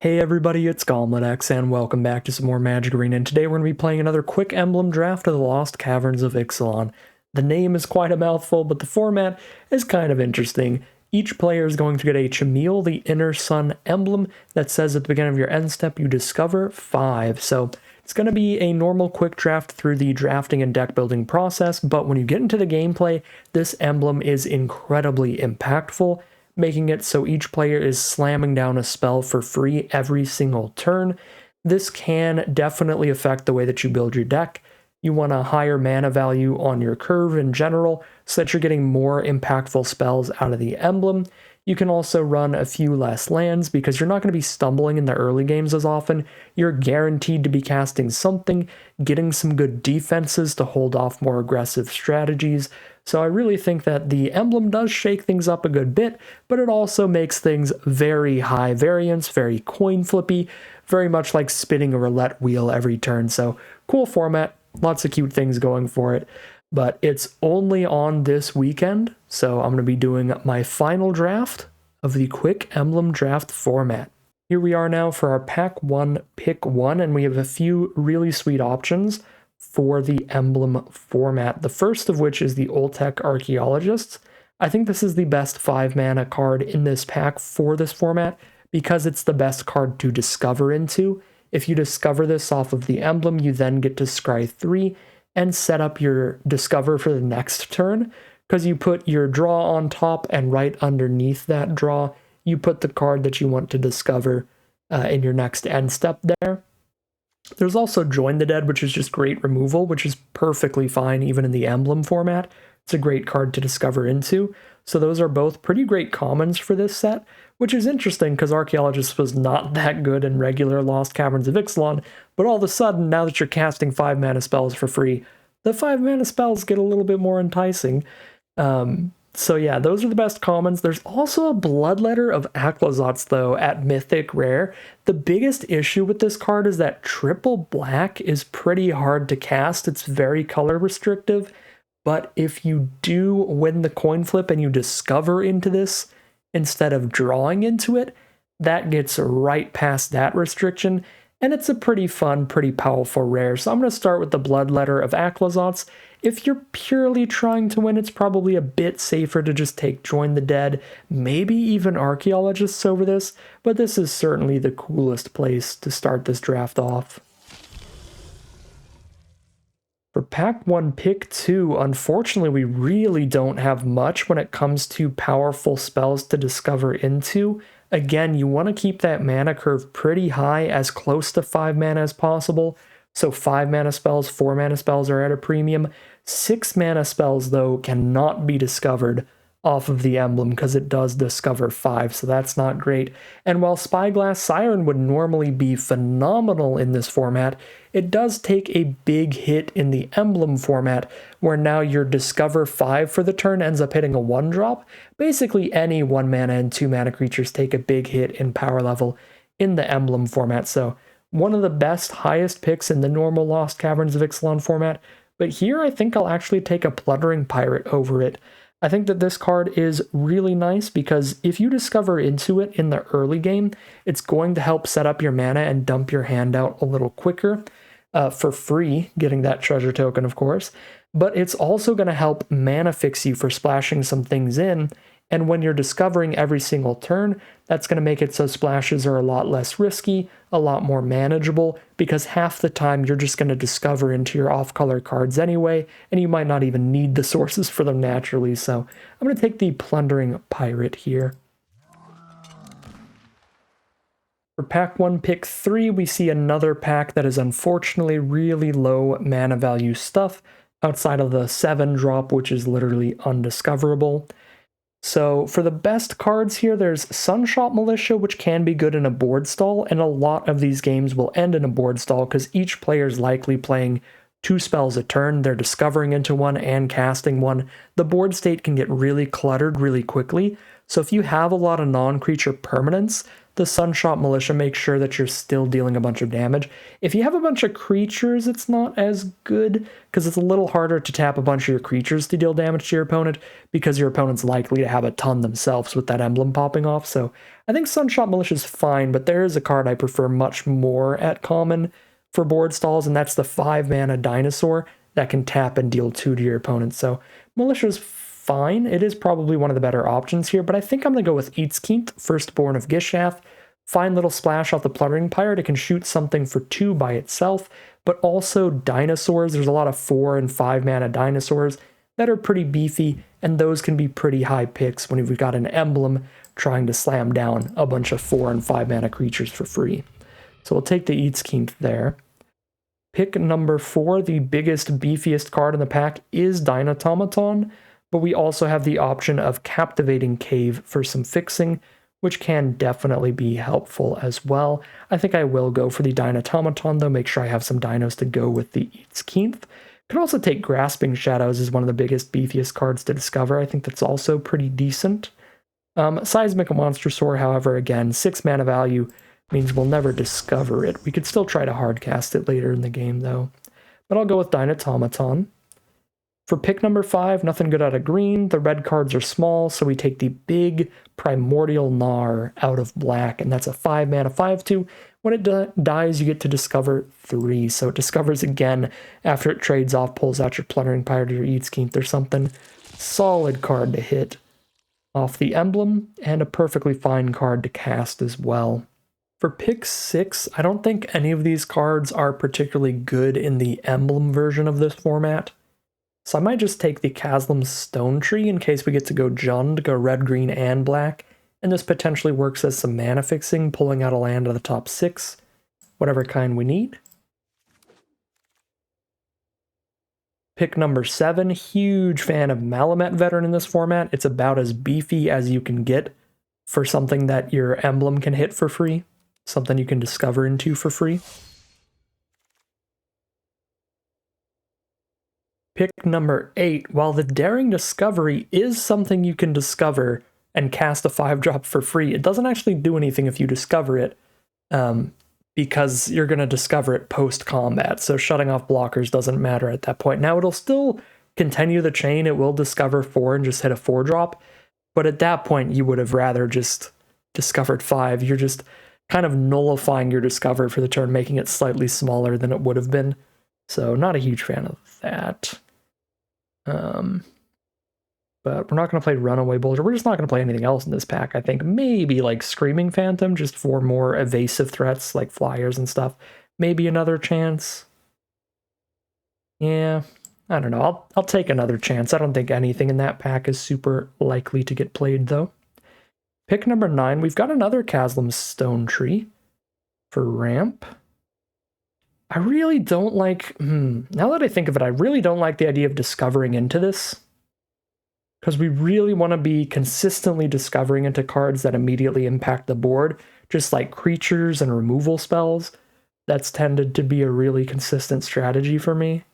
Hey everybody, it's GombletX, and welcome back to some more Magic Arena, and today we're going to be playing another quick Emblem Draft of the Lost Caverns of Ixalan. The name is quite a mouthful, but the format is kind of interesting. Each player is going to get a Chameel, the Inner Sun emblem, that says at the beginning of your end step you discover 5. So it's going to be a normal quick draft through the drafting and deck building process, but when you get into the gameplay, this emblem is incredibly impactful, making it so each player is slamming down a spell for free every single turn. This can definitely affect the way that you build your deck. You want a higher mana value on your curve in general, so that you're getting more impactful spells out of the emblem. You can also run a few less lands because you're not going to be stumbling in the early games as often. You're guaranteed to be casting something, getting some good defenses to hold off more aggressive strategies. So I really think that the emblem does shake things up a good bit, but it also makes things very high variance, very coin flippy, very much like spinning a roulette wheel every turn. So cool format, lots of cute things going for it, but it's only on this weekend. So I'm going to be doing my final draft of the quick emblem draft format. Here we are now for our pack 1, pick 1, and we have a few really sweet options for the emblem format. The first of which is the Oltec Archaeologists. I think this is the best 5 mana card in this pack for this format because it's the best card to discover into. If you discover this off of the emblem, you then get to scry 3 and set up your discover for the next turn, because you put your draw on top and right underneath that draw, you put the card that you want to discover in your next end step there. There's also Join the Dead, which is just great removal, which is perfectly fine even in the emblem format. It's a great card to discover into. So those are both pretty great commons for this set, which is interesting because Archaeologist was not that good in regular Lost Caverns of Ixalan, but all of a sudden, now that you're casting 5 mana spells for free, the 5 mana spells get a little bit more enticing. So yeah, those are the best commons. There's also a Bloodletter of Aclazotz, though, at Mythic Rare. The biggest issue with this card is that triple black is pretty hard to cast. It's very color restrictive, but if you do win the coin flip and you discover into this instead of drawing into it, that gets right past that restriction, and it's a pretty fun, pretty powerful rare. So I'm going to start with the Bloodletter of Aclazotz. If you're purely trying to win, it's probably a bit safer to just take Join the Dead, maybe even Archaeologists over this, but this is certainly the coolest place to start this draft off. For pack 1, pick 2, unfortunately we really don't have much when it comes to powerful spells to discover into. Again, you want to keep that mana curve pretty high, as close to 5 mana as possible. So 5 mana spells, 4 mana spells are at a premium. 6 mana spells, though, cannot be discovered off of the emblem because it does discover 5, so that's not great. And while Spyglass Siren would normally be phenomenal in this format, it does take a big hit in the emblem format, where now your discover 5 for the turn ends up hitting a 1-drop. Basically, any 1 mana and 2 mana creatures take a big hit in power level in the emblem format, so one of the best, highest picks in the normal Lost Caverns of Ixalan format, but here I think I'll actually take a Plundering Pirate over it. I think that this card is really nice because if you discover into it in the early game, it's going to help set up your mana and dump your hand out a little quicker for free, getting that treasure token, of course, but it's also going to help mana fix you for splashing some things in. And when you're discovering every single turn, that's going to make it so splashes are a lot less risky, a lot more manageable, because half the time you're just going to discover into your off-color cards anyway, and you might not even need the sources for them naturally. So I'm going to take the Plundering Pirate here. For pack 1, pick 3, we see another pack that is unfortunately really low mana value stuff, outside of the 7-drop, which is literally undiscoverable. So for the best cards here, there's Sunshot Militia, which can be good in a board stall, and a lot of these games will end in a board stall because each player is likely playing 2 spells a turn. They're discovering into one and casting one. The board state can get really cluttered really quickly, so if you have a lot of non-creature permanents, the Sunshot Militia makes sure that you're still dealing a bunch of damage. If you have a bunch of creatures, it's not as good, because it's a little harder to tap a bunch of your creatures to deal damage to your opponent, because your opponent's likely to have a ton themselves with that emblem popping off. So I think Sunshot Militia is fine, but there is a card I prefer much more at common for board stalls, and that's the 5-mana Dinosaur that can tap and deal 2 to your opponent. So Militia's fine. It is probably one of the better options here, but I think I'm going to go with Eatskeent, Firstborn of Gishath. Fine little splash off the Pluttering Pirate. It can shoot something for 2 by itself, but also dinosaurs. There's a lot of 4 and 5-mana dinosaurs that are pretty beefy, and those can be pretty high picks when we've got an emblem trying to slam down a bunch of 4 and 5-mana creatures for free. So we'll take the Eatskeent there. Pick number 4, the biggest, beefiest card in the pack, is Dynatomaton, but we also have the option of Captivating Cave for some fixing, which can definitely be helpful as well. I think I will go for the Dynatomaton, though, make sure I have some dinos to go with the Eatskeent. Could also take Grasping Shadows as one of the biggest, beefiest cards to discover. I think that's also pretty decent. Seismic Monstrosaur, however, again, 6 mana value, means we'll never discover it. We could still try to hardcast it later in the game, though. But I'll go with Dynatomaton. For pick number 5, nothing good out of green. The red cards are small, so we take the big Primordial Gnar out of black, and that's a 5-mana 5/2. When it dies, you get to discover 3. So it discovers again after it trades off, pulls out your Pluttering Pirate or your Eatskeent. There's something solid card to hit off the emblem, and a perfectly fine card to cast as well. For pick 6, I don't think any of these cards are particularly good in the emblem version of this format. So I might just take the Kaslam's Stone Tree in case we get to go Jund, go red, green, and black. And this potentially works as some mana fixing, pulling out a land of the top 6, whatever kind we need. Pick number 7, huge fan of Malamet Veteran in this format. It's about as beefy as you can get for something that your emblem can hit for free. Something you can discover into for free. Pick number 8. While the Daring Discovery is something you can discover and cast a 5-drop for free, it doesn't actually do anything if you discover it, because you're going to discover it post-combat, so shutting off blockers doesn't matter at that point. Now, it'll still continue the chain. It will discover 4 and just hit a 4-drop, but at that point, you would have rather just discovered 5. You're just kind of nullifying your discover for the turn, making it slightly smaller than it would have been. So not a huge fan of that. But we're not going to play Runaway Bulger. We're just not going to play anything else in this pack, I think. Maybe like Screaming Phantom, just for more evasive threats like flyers and stuff. Maybe another chance. Yeah, I don't know. I'll take another chance. I don't think anything in that pack is super likely to get played, though. Pick number 9, we've got another Kaslam's Stone Tree for ramp. I really don't like, now that I think of it, I really don't like the idea of discovering into this. Because we really want to be consistently discovering into cards that immediately impact the board, just like creatures and removal spells. That's tended to be a really consistent strategy for me.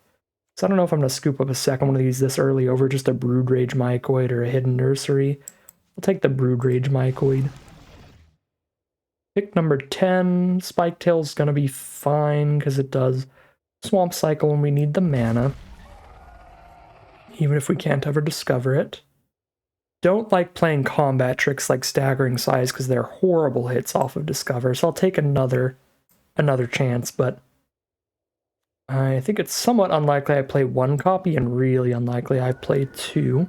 So I don't know if I'm going to scoop up a second one of these this early over just a Brood Rage Mycoid or a Hidden Nursery. I'll take the Brood Rage Mycoid. Pick number 10, Spiketail's going to be fine because it does Swamp Cycle when we need the mana, even if we can't ever discover it. Don't like playing combat tricks like Staggering Size because they're horrible hits off of Discover, so I'll take another chance, but I think it's somewhat unlikely I play 1 copy and really unlikely I play 2.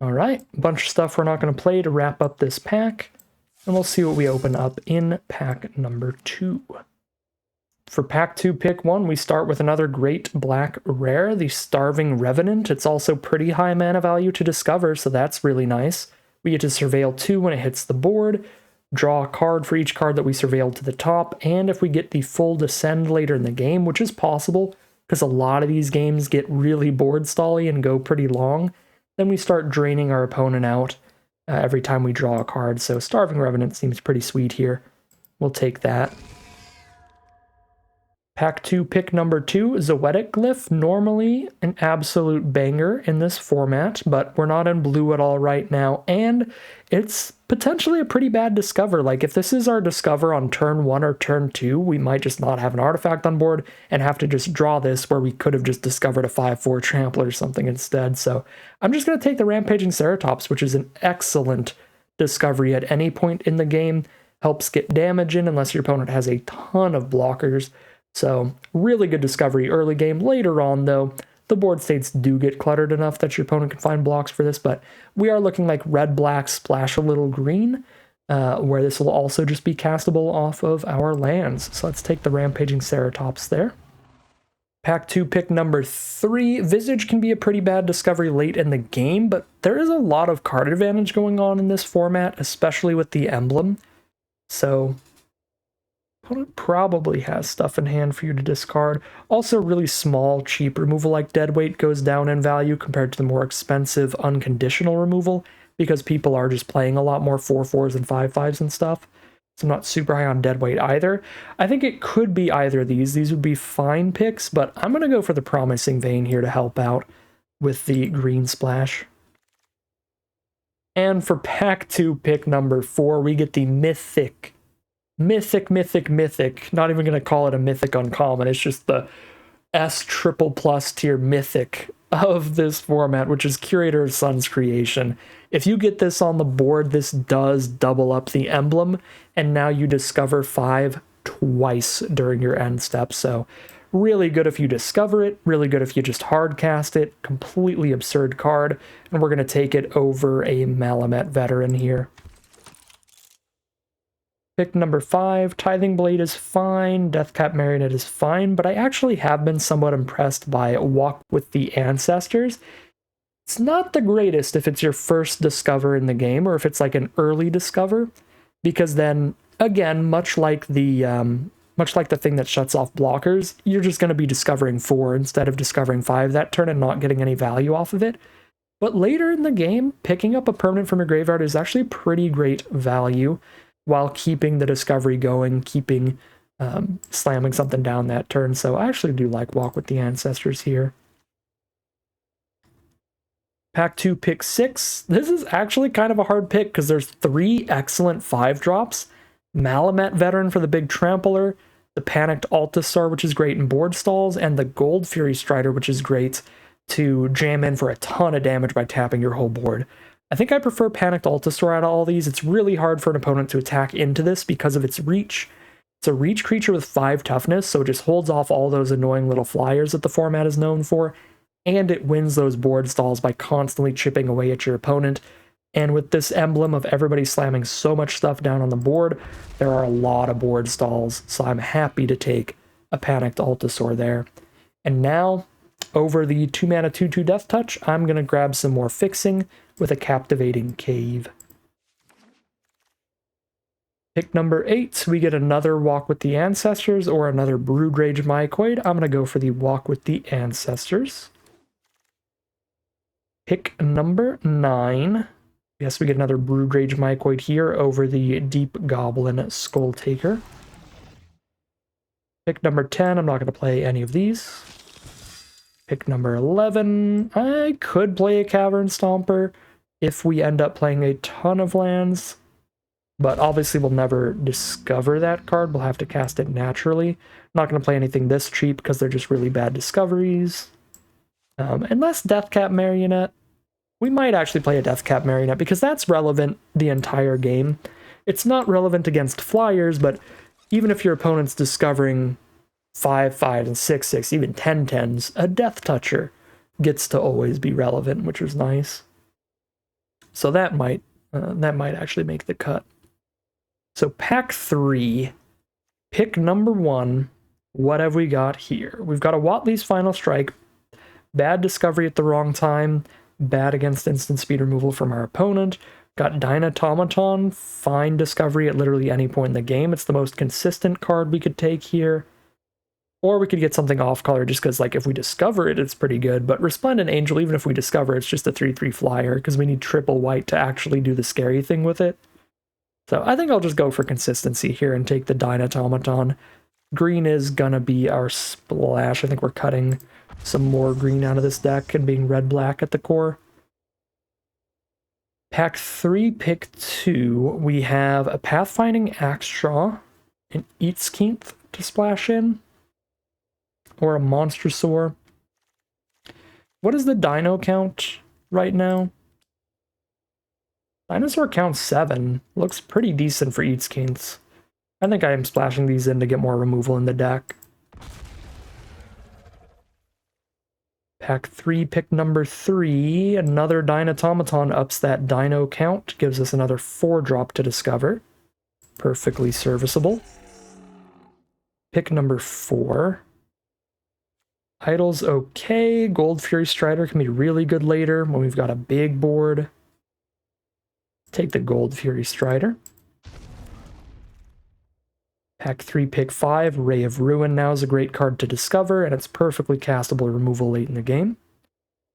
Alright, a bunch of stuff we're not going to play to wrap up this pack, and we'll see what we open up in pack number 2. For pack 2, pick 1, we start with another great black rare, the Starving Revenant. It's also pretty high mana value to discover, so that's really nice. We get to Surveil 2 when it hits the board, draw a card for each card that we surveilled to the top, and if we get the full Descend later in the game, which is possible, because a lot of these games get really board stally and go pretty long, then we start draining our opponent out every time we draw a card, so Starving Revenant seems pretty sweet here. We'll take that. Pack 2 pick number 2, Zoetic Glyph. Normally an absolute banger in this format, but we're not in blue at all right now, and it's potentially a pretty bad discover. Like, if this is our discover on turn 1 or turn 2, we might just not have an artifact on board and have to just draw this where we could have just discovered a 5/4 Trampler or something instead. So I'm just going to take the Rampaging Ceratops, which is an excellent discovery at any point in the game. Helps get damage in unless your opponent has a ton of blockers. So really good discovery early game. Later on, though, the board states do get cluttered enough that your opponent can find blocks for this, but we are looking like red-black splash a little green, where this will also just be castable off of our lands. So let's take the Rampaging Ceratops there. Pack 2 pick number 3. Visage can be a pretty bad discovery late in the game, but there is a lot of card advantage going on in this format, especially with the emblem. So opponent probably has stuff in hand for you to discard. Also, really small, cheap removal like Deadweight goes down in value compared to the more expensive unconditional removal because people are just playing a lot more 4/4s and 5/5s and stuff. So I'm not super high on Deadweight either. I think it could be either of these. These would be fine picks, but I'm going to go for the Promising Vein here to help out with the green splash. And for pack 2 pick number 4, we get the mythic, not even going to call it a mythic uncommon, it's just the S triple plus tier mythic of this format, which is Curator of Sun's Creation. If you get this on the board, this does double up the emblem, and now you discover 5 twice during your end step. So really good if you discover it, really good if you just hard cast it. Completely absurd card, and we're going to take it over a Malamet Veteran here. Pick number 5, Tithing Blade is fine, Deathcap Marionette is fine, but I actually have been somewhat impressed by Walk with the Ancestors. It's not the greatest if it's your first discover in the game, or if it's like an early discover, because then, again, much like the thing that shuts off blockers, you're just going to be discovering 4 instead of discovering 5 that turn and not getting any value off of it. But later in the game, picking up a permanent from your graveyard is actually pretty great value, while keeping the discovery going, keeping slamming something down that turn. So I actually do like Walk with the Ancestors here. Pack 2 pick 6. This is actually kind of a hard pick because there's 3 excellent 5-drops. Malamet Veteran for the big trampler, the Panicked Altasaur, which is great in board stalls, and the Gold Fury Strider, which is great to jam in for a ton of damage by tapping your whole board. I think I prefer Panicked Altasaur out of all these. It's really hard for an opponent to attack into this because of its reach. It's a reach creature with 5 toughness, so it just holds off all those annoying little flyers that the format is known for, and it wins those board stalls by constantly chipping away at your opponent. And with this emblem of everybody slamming so much stuff down on the board, there are a lot of board stalls, so I'm happy to take a Panicked Altasaur there. And now, over the 2-mana 2/2 Death Touch, I'm going to grab some more fixing with a Captivating Cave. Pick number 8, we get another Walk with the Ancestors or another Broodrage Mycoid. I'm going to go for the Walk with the Ancestors. Pick number 9. Yes, we get another Broodrage Mycoid here over the Deep Goblin Skull Taker. Pick number 10, I'm not going to play any of these. Pick number 11, I could play a Cavern Stomper if we end up playing a ton of lands, but obviously we'll never discover that card. We'll have to cast it naturally. I'm not going to play anything this cheap because they're just really bad discoveries. Unless Deathcap Marionette. We might actually play a Deathcap Marionette because that's relevant the entire game. It's not relevant against flyers, but even if your opponent's discovering 5/5 and 6/6, even 10/10s, a Death Toucher gets to always be relevant, which is nice. So that might actually make the cut. So pack 3, pick number 1. What have we got here? We've got a Watley's Final Strike, bad discovery at the wrong time, bad against instant speed removal from our opponent. Got Dynatomaton, fine discovery at literally any point in the game. It's the most consistent card we could take here. Or we could get something off color just because, like, if we discover it, it's pretty good. But Resplendent Angel, even if we discover it's just a 3/3 flyer because we need triple white to actually do the scary thing with it. So I think I'll just go for consistency here and take the Dynatomaton. green is gonna be our splash. I think we're cutting some more green out of this deck and being red-black at the core. Pack 3, pick 2, we have a Pathfinding Axetraw, an Eatskeith to splash in, or a Monstrosaur. What is the dino count right now? Dinosaur count 7. Looks pretty decent for Eatskeiths. I think I am splashing these in to get more removal in the deck. Pack 3, pick number 3. Another Dynatomaton ups that dino count. Gives us another 4-drop to discover. Perfectly serviceable. Pick number 4. Idle's okay. Gold Fury Strider can be really good later when we've got a big board. Take the Gold Fury Strider. Pack 3, pick 5, Ray of Ruin now is a great card to discover, and it's perfectly castable removal late in the game.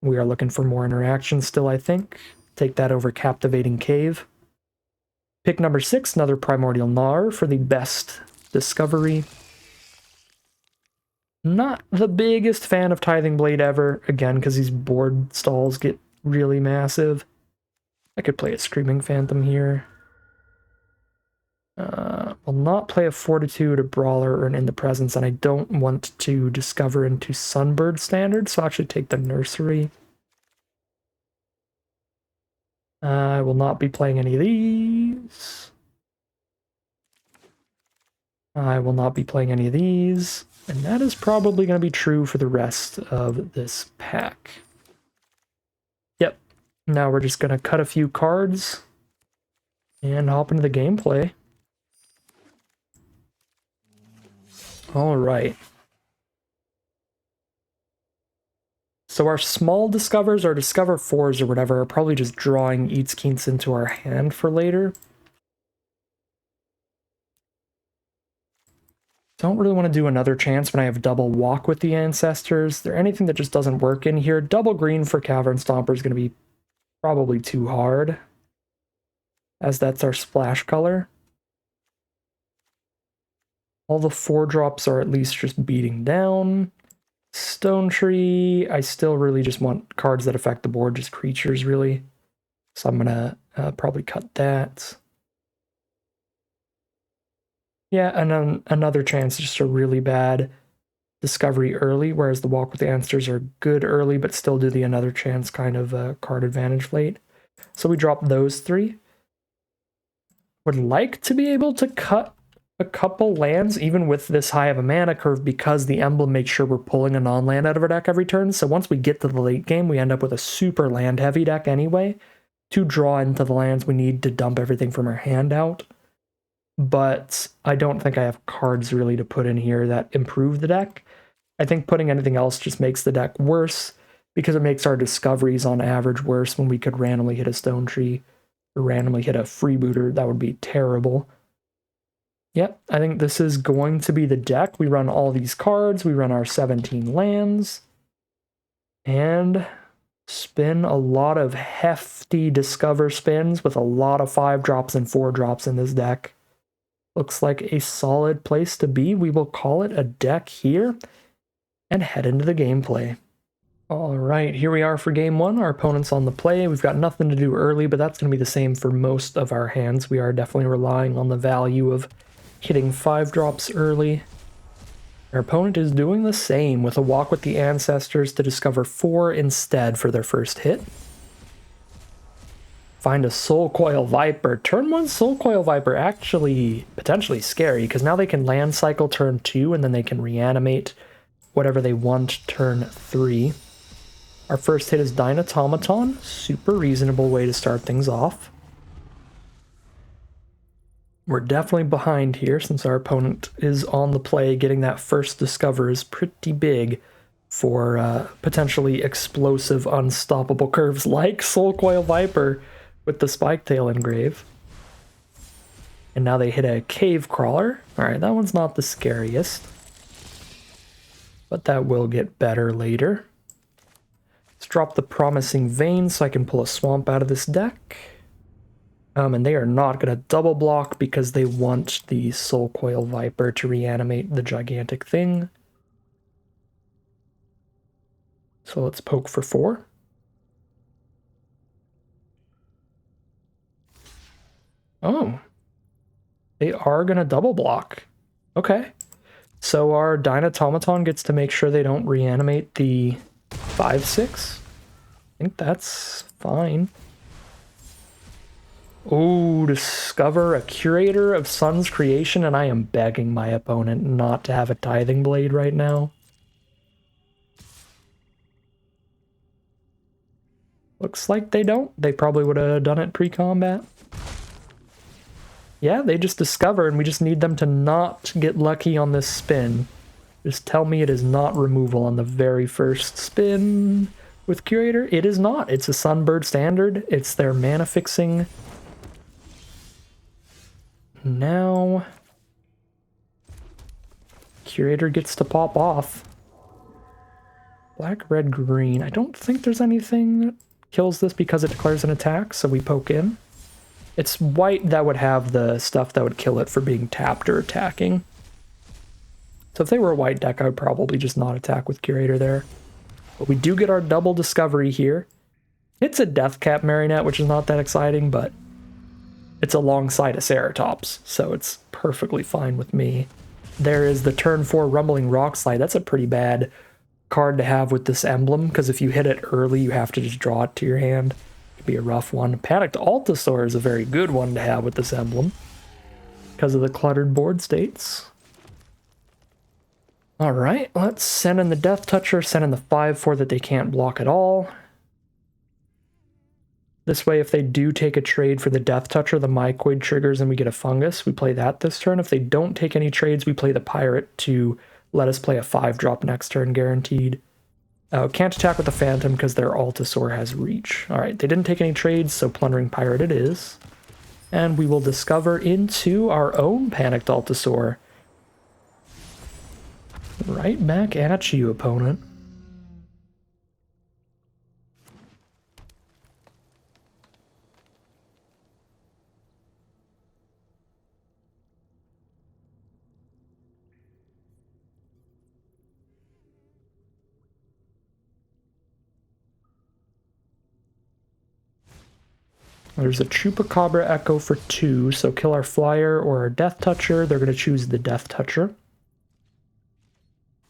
We are looking for more interaction still, I think. Take that over Captivating Cave. Pick number 6, another Primordial Gnar for the best discovery. Not the biggest fan of Tithing Blade ever, again, because these board stalls get really massive. I could play a Screaming Phantom here. Will not play a Fortitude, a Brawler, or an In the Presence, and I don't want to discover into Sunbird Standard, so I'll actually take the Nursery. I will not be playing any of these. I will not be playing any of these, and that is probably going to be true for the rest of this pack. Yep, now we're just going to cut a few cards and hop into the gameplay. All right. So our small discovers, our discover 4s or whatever, are probably just drawing Eatskeiths into our hand for later. Don't really want to do another chance when I have double walk with the ancestors. Is there anything that just doesn't work in here? Double green for Cavern Stomper is going to be probably too hard, as that's our splash color. All the 4-drops are at least just beating down. Stone Tree, I still really just want cards that affect the board, just creatures really. So I'm gonna probably cut that. Yeah, and then another chance, just a really bad discovery early, whereas the Walk with the Ancestors are good early, but still do the another chance kind of card advantage late. So we drop those 3. Would like to be able to cut a couple lands, even with this high of a mana curve, because the emblem makes sure we're pulling a non-land out of our deck every turn. So once we get to the late game, we end up with a super land-heavy deck anyway. To draw into the lands, we need to dump everything from our hand out. But I don't think I have cards really to put in here that improve the deck. I think putting anything else just makes the deck worse, because it makes our discoveries on average worse when we could randomly hit a Stone Tree or randomly hit a Freebooter. That would be terrible. Yep, I think this is going to be the deck. We run all these cards, we run our 17 lands, and spin a lot of hefty discover spins with a lot of 5-drops and 4-drops in this deck. Looks like a solid place to be. We will call it a deck here and head into the gameplay. All right, here we are for game 1. Our opponent's on the play. We've got nothing to do early, but that's going to be the same for most of our hands. We are definitely relying on the value of hitting 5-drops early. Our opponent is doing the same with a Walk with the Ancestors to discover 4 instead for their first hit. Find a Soul Coil Viper. Turn 1 Soul Coil Viper, actually potentially scary, because now they can land cycle turn 2 and then they can reanimate whatever they want turn 3. Our first hit is Dynatomaton. Super reasonable way to start things off. We're definitely behind here since our opponent is on the play. Getting that first discover is pretty big for potentially explosive, unstoppable curves like Soul Coil Viper with the Spiketail engrave. And now they hit a Cave Crawler. Alright, that one's not the scariest, but that will get better later. Let's drop the Promising Vein so I can pull a Swamp out of this deck. And they are not going to double block because they want the Soul Coil Viper to reanimate the gigantic thing. So let's poke for 4. Oh. They are going to double block. Okay. So our Dynatomaton gets to make sure they don't reanimate the 5/6. I think that's fine. Oh, discover a Curator of Sun's Creation, and I am begging my opponent not to have a Tithing Blade right now. Looks like they don't. They probably would have done it pre-combat. Yeah, they just discover, and we just need them to not get lucky on this spin. Just tell me it is not removal on the very first spin with Curator. It is not. It's a Sunbird standard. It's their mana fixing. Now, Curator gets to pop off. Black, red, green. I don't think there's anything that kills this because it declares an attack, so we poke in. It's white that would have the stuff that would kill it for being tapped or attacking. So if they were a white deck, I would probably just not attack with Curator there. But we do get our double discovery here. It's a Deathcap Marionette, which is not that exciting, but it's alongside a Ceratops, so it's perfectly fine with me. There is the turn 4 Rumbling Rock Slide. That's a pretty bad card to have with this emblem, because if you hit it early, you have to just draw it to your hand. It could be a rough one. Panicked Altasaur is a very good one to have with this emblem, because of the cluttered board states. Alright, let's send in the Death Toucher, send in the 5/4 that they can't block at all. This way, if they do take a trade for the Death Toucher, the Mycoid triggers and we get a Fungus. We play that this turn. If they don't take any trades, we play the Pirate to let us play a 5-drop next turn, guaranteed. Can't attack with the Phantom because their Altasaur has reach. Alright, they didn't take any trades, so Plundering Pirate it is. And we will discover into our own Panicked Altasaur. Right back at you, opponent. There's a Chupacabra Echo for 2, so kill our Flyer or our Death Toucher. They're going to choose the Death Toucher.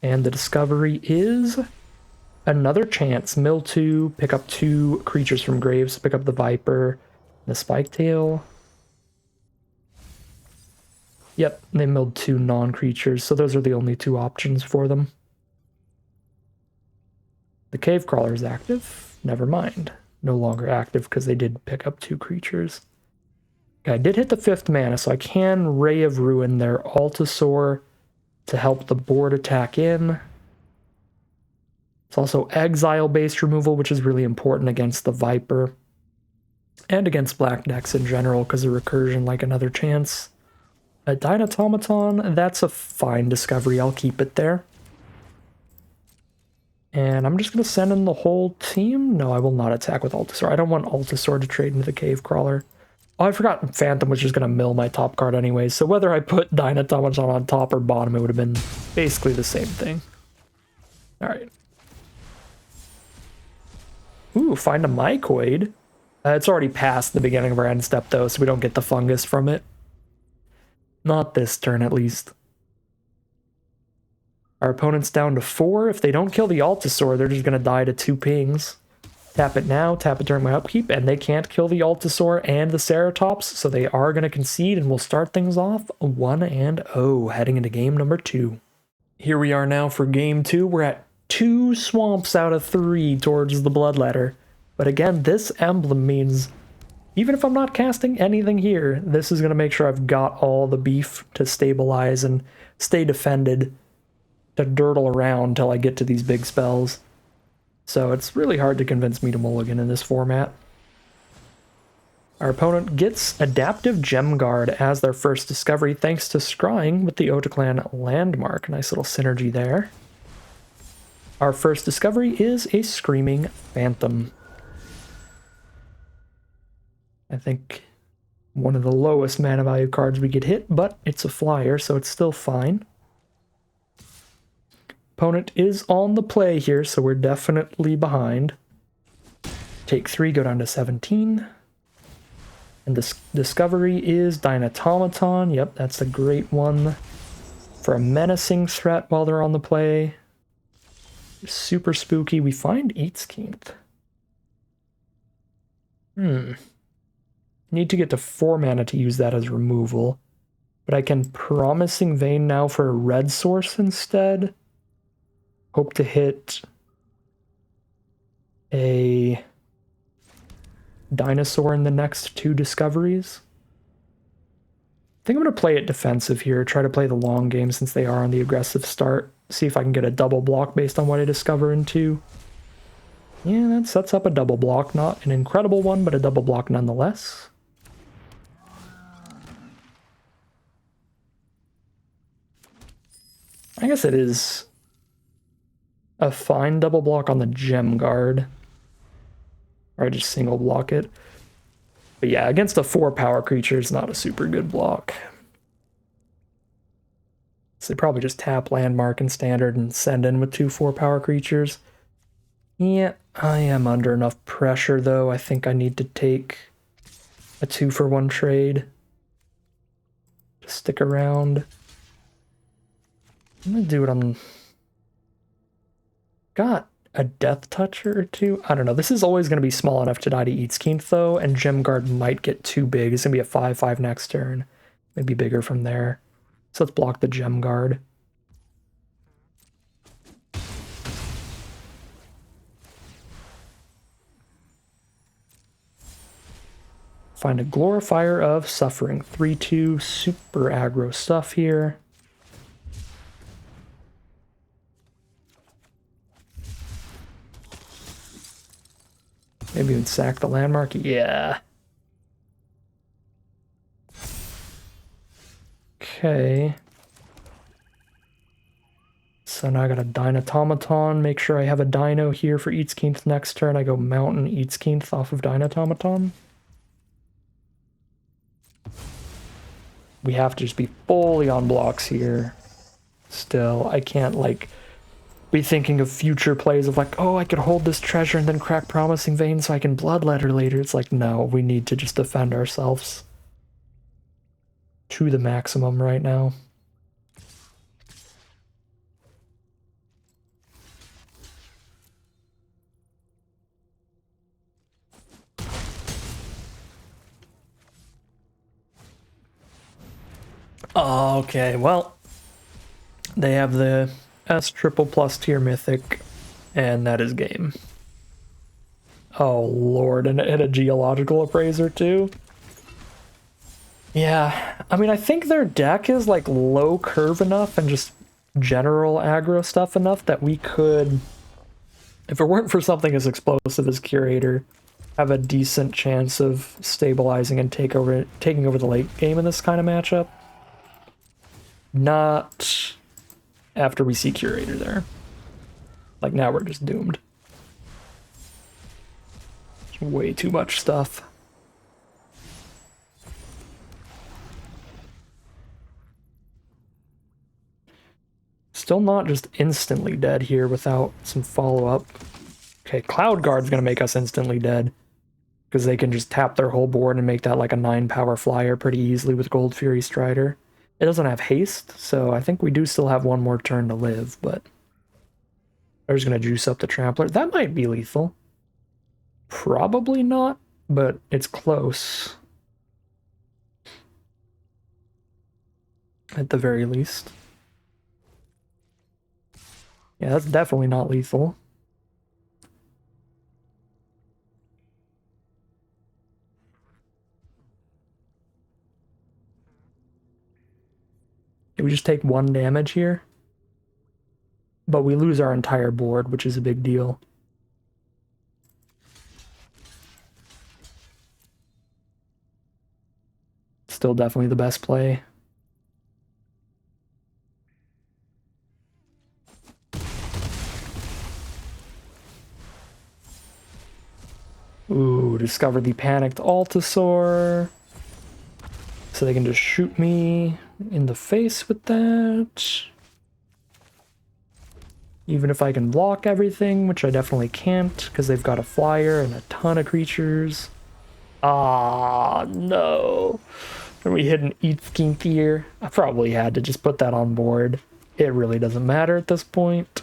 And the discovery is another chance. Mill 2, pick up 2 creatures from graves, pick up the Viper, the Spiketail. Yep, they milled 2 non-creatures, so those are the only 2 options for them. The Cave Crawler is active. Never mind. No longer active because they did pick up 2 creatures. Okay, I did hit the 5th mana, so I can Ray of Ruin their Altasaur to help the board attack in. It's also exile-based removal, which is really important against the Viper. And against black decks in general, because of recursion like another chance. A Dynatomaton, that's a fine discovery. I'll keep it there. And I'm just going to send in the whole team. No, I will not attack with Altasaur. I don't want Altasaur to trade into the Cave Crawler. Oh, I forgot Phantom was just going to mill my top card anyways, so whether I put Dynatomaton on top or bottom, it would have been basically the same thing. Alright. Ooh, find a Mycoid. It's already past the beginning of our end step, though, so we don't get the Fungus from it. Not this turn, at least. Our opponent's down to 4. If they don't kill the Altasaur, they're just going to die to 2 pings. Tap it now, tap it during my upkeep, and they can't kill the Altasaur and the Ceratops, so they are going to concede, and we'll start things off 1-0, heading into game number 2. Here we are now for game 2. We're at 2 swamps out of 3 towards the Bloodletter. But again, this emblem means even if I'm not casting anything here, this is going to make sure I've got all the beef to stabilize and stay defended, to dirtle around until I get to these big spells. So it's really hard to convince me to mulligan in this format. Our opponent gets Adaptive Gem Guard as their first discovery thanks to scrying with the Otaclan Landmark. Nice little synergy there. Our first discovery is a Screaming Phantom. I think One of the lowest mana value cards we could hit, but it's a flyer, so it's still fine. Opponent is on the play here, so we're definitely behind. Take 3, go down to 17. And this discovery is Dynatomaton. Yep, that's a great one for a menacing threat while they're on the play. Super spooky. We find Eatskeith. Need to get to 4 mana to use that as removal. But I can Promising Vein now for a red source instead. Hope to hit a dinosaur in the next 2 discoveries. I think I'm going to play it defensive here, try to play the long game since they are on the aggressive start. See if I can get a double block based on what I discover in 2. Yeah, that sets up a double block. Not an incredible one, but a double block nonetheless. I guess it is a fine double block on the gem guard. Or I just single block it. But yeah, against a 4 power creature, it's not a super good block. So they probably just tap landmark in standard and send in with 2 4 power creatures. Yeah, I am under enough pressure though. I think I need to take a 2-for-1 trade. Just stick around. I'm gonna do what I'm... Got a Death Toucher or 2? I don't know. This is always going to be small enough to die to Eatskeith, though, and Gem Guard might get too big. It's going to be a 5/5 next turn. Maybe bigger from there. So let's block the Gem Guard. Find a Glorifier of Suffering. 3/2, super aggro stuff here. Maybe even sack the landmark. Yeah. Okay. So now I got a Dynatomaton. Make sure I have a Dino here for Eatskeith next turn. I go Mountain Eatskeith off of Dynatomaton. We have to just be fully on blocks here. Still, I can't, like, be thinking of future plays of like, oh, I could hold this treasure and then crack Promising Vein so I can bloodlet her later. It's like, no, we need to just defend ourselves to the maximum right now. Okay, well, they have the S triple plus tier mythic, and that is game. Oh lord, and it hit a geological appraiser too? Yeah, I mean, I think their deck is like low curve enough and just general aggro stuff enough that we could, if it weren't for something as explosive as Curator, have a decent chance of stabilizing and taking over the late game in this kind of matchup. Not after we see Curator there. Like, now we're just doomed. Way too much stuff. Still not just instantly dead here without some follow-up. Okay, Cloud Guard's gonna make us instantly dead, because they can just tap their whole board and make that like a 9-power flyer pretty easily with Gold Fury Strider. It doesn't have haste, so I think we do still have one more turn to live, but they're just going to juice up the Trampler. That might be lethal. Probably not, but it's close. At the very least. Yeah, that's definitely not lethal. We just take 1 damage here, but we lose our entire board, which is a big deal. Still definitely the best play. Ooh, discover the panicked Altasaur. So they can just shoot me in the face with that. Even if I can block everything, which I definitely can't, because they've got a flyer and a ton of creatures. Ah, no. And we hit an Eatskink here. I probably had to just put that on board. It really doesn't matter at this point.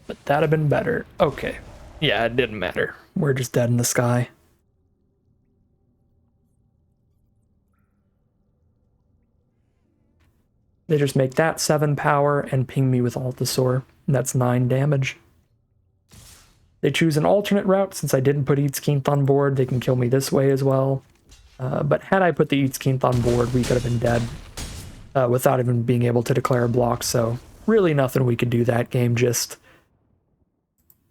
But that'd have been better. Okay. Yeah, it didn't matter. We're just dead in the sky. They just make that 7 power and ping me with Altasaur. That's 9 damage. They choose an alternate route. Since I didn't put Eatskink on board, they can kill me this way as well. But had I put the Eatskink on board, we could have been dead without even being able to declare a block. So really nothing we could do that game. Just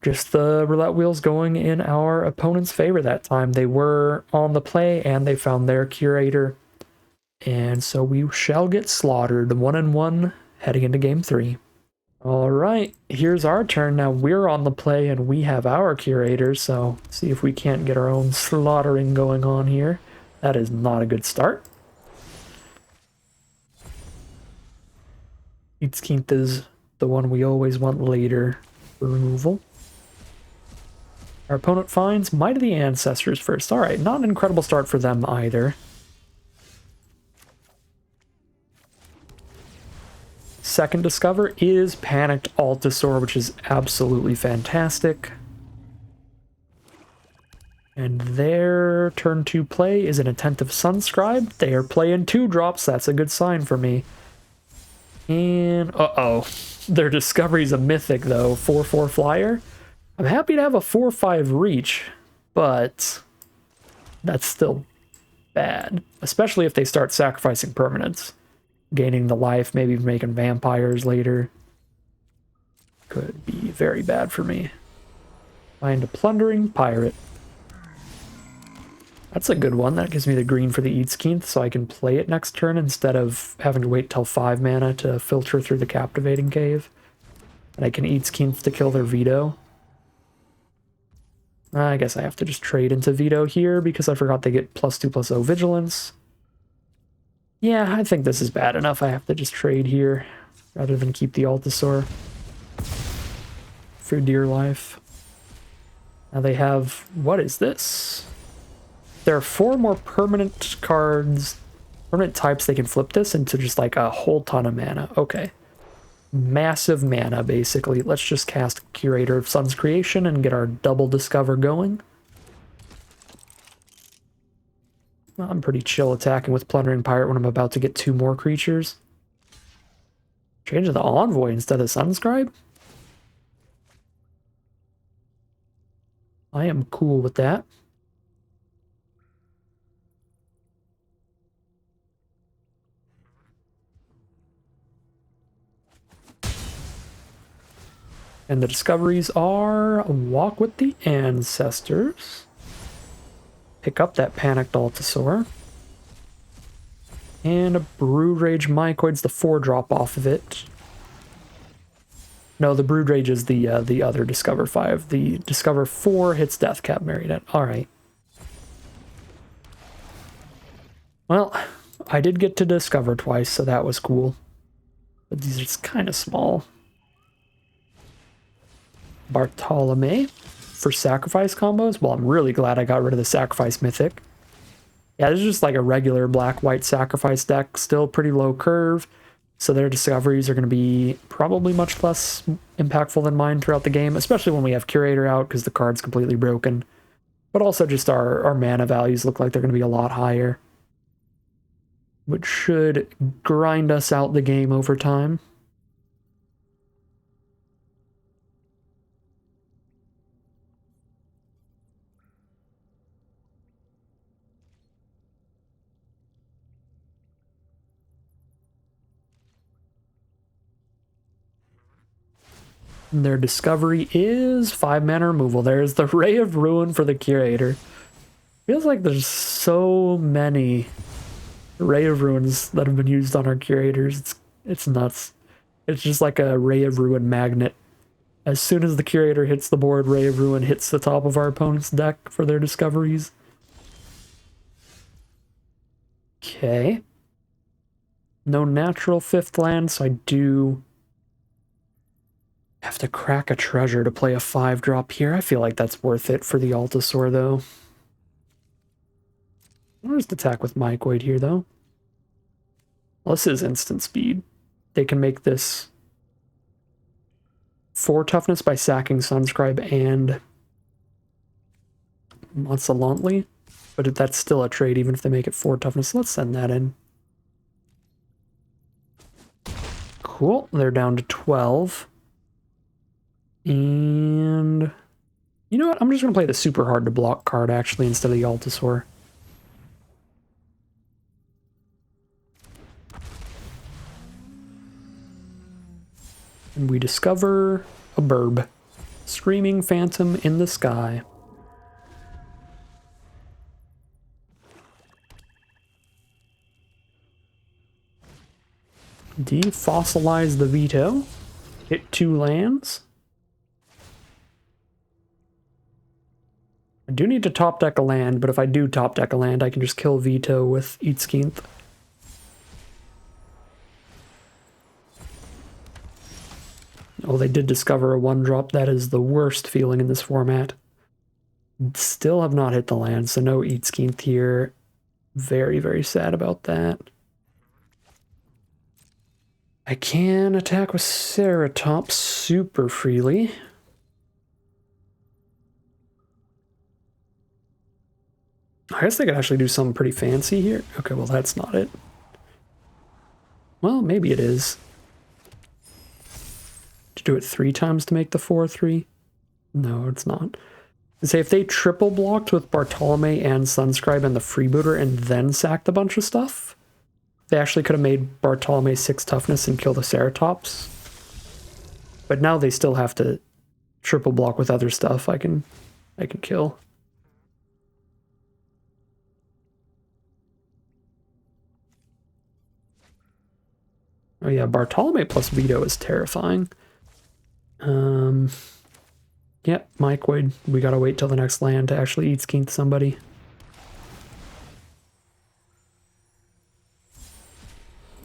the roulette wheels going in our opponent's favor that time. They were on the play and they found their curator. And so we shall get slaughtered 1-1 heading into game 3. All right, here's our turn. Now we're on the play and we have our curator, so see if we can't get our own slaughtering going on here. That is not a good start. Eatskink is the one we always want later for removal. Our opponent finds Might of the Ancestors first. All right, not an incredible start for them either. Second discover is Panicked Altasaur, which is absolutely fantastic. And their turn 2 play is an Attentive Sunscribe. They are playing 2 drops. That's a good sign for me. And uh-oh. Their discovery's a mythic, though. 4/4 flyer. I'm happy to have a 4/5 reach, but that's still bad. Especially if they start sacrificing permanents. Gaining the life, maybe making vampires later. Could be very bad for me. Find a Plundering Pirate. That's a good one. That gives me the green for the Eatskink, so I can play it next turn instead of having to wait till 5 mana to filter through the Captivating Cave. And I can Eatskink to kill their Veto. I guess I have to just trade into Veto here because I forgot they get +2/+0 Vigilance. Yeah, I think this is bad enough. I have to just trade here rather than keep the Altasaur for dear life. Now they have... what is this? There are 4 more permanent cards, permanent types they can flip this into just like a whole ton of mana. Okay. Massive mana, basically. Let's just cast Curator of Sun's Creation and get our double discover going. I'm pretty chill attacking with Plundering Pirate when I'm about to get 2 more creatures. Change to the Envoy instead of Sunscribe? I am cool with that. And the discoveries are Walk with the Ancestors. Pick up that Panicked Altasaur. And a Brood Rage Mycoid's the 4-drop off of it. No, the Brood Rage is the other Discover 5. The Discover 4 hits Deathcap Marionette. Alright. Well, I did get to discover twice, so that was cool. But these are just kind of small. Bartolome for sacrifice combos. Well, I'm really glad I got rid of the sacrifice mythic. Yeah, this is just like a regular black-white sacrifice deck, still pretty low curve, so their discoveries are going to be probably much less impactful than mine throughout the game, especially when we have Curator out because the card's completely broken. But also just our mana values look like they're going to be a lot higher, which should grind us out the game over time. Their discovery is 5 mana removal. There's the Ray of Ruin for the Curator. Feels like there's so many Ray of Ruins that have been used on our Curators. It's nuts. It's just like a Ray of Ruin magnet. As soon as the Curator hits the board, Ray of Ruin hits the top of our opponent's deck for their discoveries. Okay. No natural 5th land, so I do have to crack a treasure to play a 5-drop here. I feel like that's worth it for the Altasaur, though. Where's the attack with Mycoid here, though? Well, this is instant speed. They can make this 4 toughness by sacking Sunscribe and Monsalantly, but that's still a trade even if they make it 4 toughness. Let's send that in. Cool, they're down to 12. And you know what? I'm just going to play the super hard to block card actually instead of the Altasaur. And we discover a burb. Screaming Phantom in the sky. Defossilize the veto. Hit 2 lands. I do need to top deck a land, but if I do top deck a land, I can just kill veto with Eatskeenth. Oh, they did discover a 1-drop. That is the worst feeling in this format. Still have not hit the land, so no Eatskeenth here. Very, very sad about that. I can attack with Ceratops super freely. I guess they could actually do something pretty fancy here. Okay, well that's not it. Well, maybe it is. To do it 3 times to make the 4/3? No, it's not. Say if they triple blocked with Bartolome and Sunscribe and the Freebooter and then sacked a bunch of stuff, they actually could have made Bartolome 6 toughness and kill the Ceratops. But now they still have to triple block with other stuff I can kill. Oh yeah, Bartolome plus Veto is terrifying. Yep, Mycoid. We gotta wait till the next land to actually Eatskeenth somebody.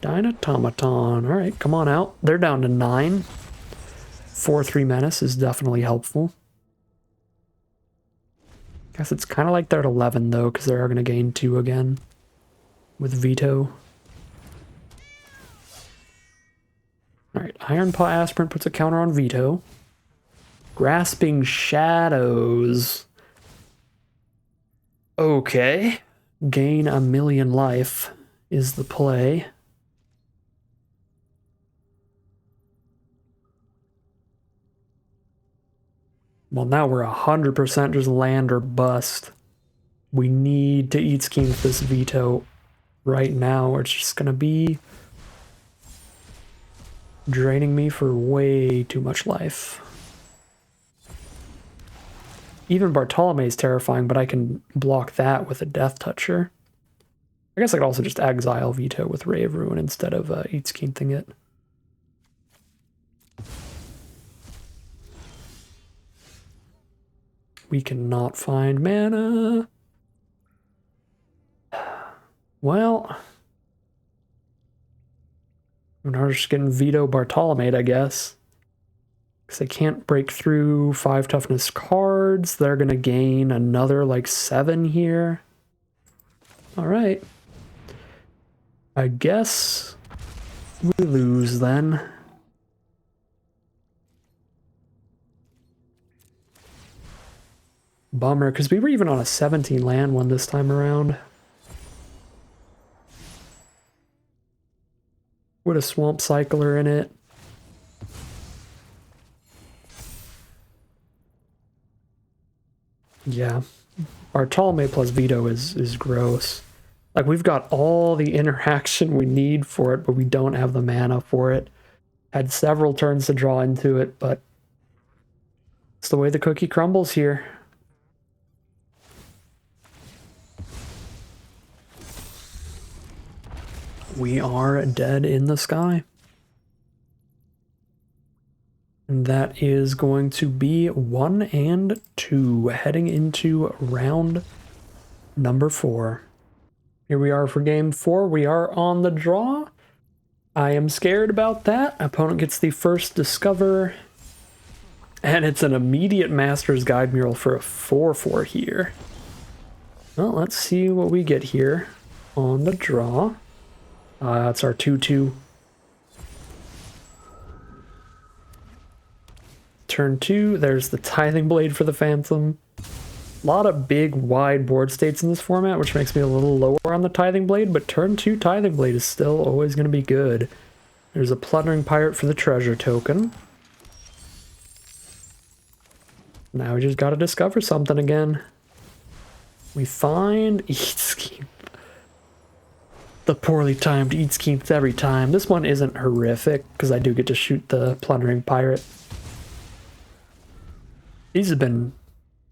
Dynatomaton. Alright, come on out. They're down to 9. 4/3 Menace is definitely helpful. Guess it's kind of like they're at 11 though, because they are going to gain 2 again with Veto. Alright, Iron Paw Aspirant puts a counter on Veto. Grasping Shadows. Okay. Gain 1,000,000 life is the play. Well, now we're 100% just land or bust. We need to Eatskeenth this Veto right now, or it's just going to be draining me for way too much life. Even Bartolome is terrifying, but I can block that with a Death Toucher. I guess I could also just exile Veto with Ray of Ruin instead of Eatskeenthing it. We cannot find mana. Well, we're just getting Veto Bartolome, I guess. Because they can't break through 5 toughness cards. They're going to gain another like 7 here. Alright. I guess we lose then. Bummer, because we were even on a 17 land one this time around. With a Swamp Cycler in it. Yeah. Bartolome plus Veto is gross. Like, we've got all the interaction we need for it, but we don't have the mana for it. Had several turns to draw into it, but it's the way the cookie crumbles here. We are dead in the sky. And that is going to be 1 and 2, heading into round number 4. Here we are for game 4. We are on the draw. I am scared about that. Opponent gets the first Discover. And it's an immediate Master's Guide mural for a 4/4 here. Well, let's see what we get here on the draw. That's our 2/2. Turn 2, there's the Tithing Blade for the Phantom. A lot of big, wide board states in this format, which makes me a little lower on the Tithing Blade, but turn 2 Tithing Blade is still always going to be good. There's a Plundering Pirate for the treasure token. Now we just gotta discover something again. We find Eatskeep. The poorly timed Eatskeeps every time. This one isn't horrific, because I do get to shoot the Plundering Pirate. These have been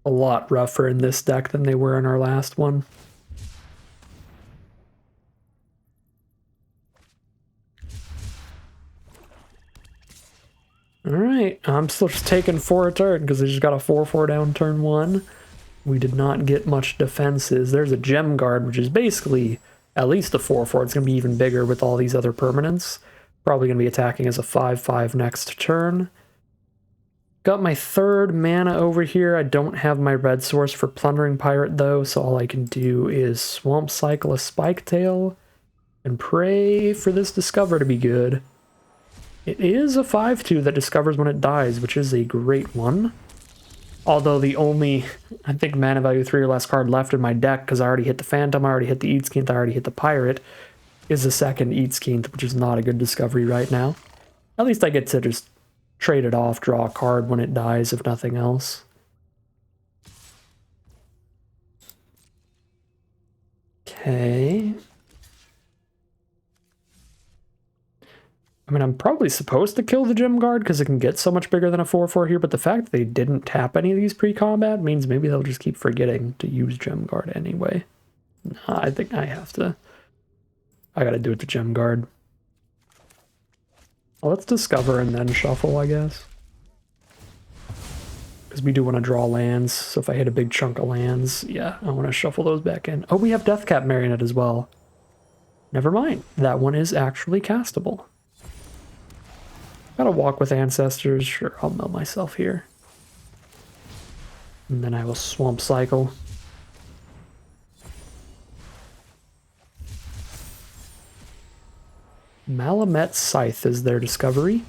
a lot rougher in this deck than they were in our last one. Alright, I'm still just taking 4 a turn because they just got a 4/4 down turn 1. We did not get much defenses. There's a Gem Guard, which is basically at least a 4/4. It's going to be even bigger with all these other permanents. Probably going to be attacking as a 5/5 next turn. Got my 3rd mana over here. I don't have my red source for Plundering Pirate though, so all I can do is Swamp Cycle a Spiketail and pray for this Discover to be good. It is a 5/2 that discovers when it dies, which is a great one. Although the only, I think, mana value 3 or less card left in my deck, because I already hit the Phantom, I already hit the Eatskeent, I already hit the Pirate, is the 2nd Eatskeent, which is not a good discovery right now. At least I get to just trade it off, draw a card when it dies, if nothing else. Okay. I mean, I'm probably supposed to kill the Gem Guard because it can get so much bigger than a 4/4 here, but the fact that they didn't tap any of these pre-combat means maybe they'll just keep forgetting to use Gem Guard anyway. Nah, I think I have to. I gotta do it to Gem Guard. Well, let's discover and then shuffle, I guess. Because we do want to draw lands, so if I hit a big chunk of lands, yeah, I want to shuffle those back in. Oh, we have Deathcap Marionette as well. Never mind, that one is actually castable. Gotta walk with Ancestors. Sure, I'll mill myself here. And then I will Swamp Cycle. Malamet Scythe is their discovery.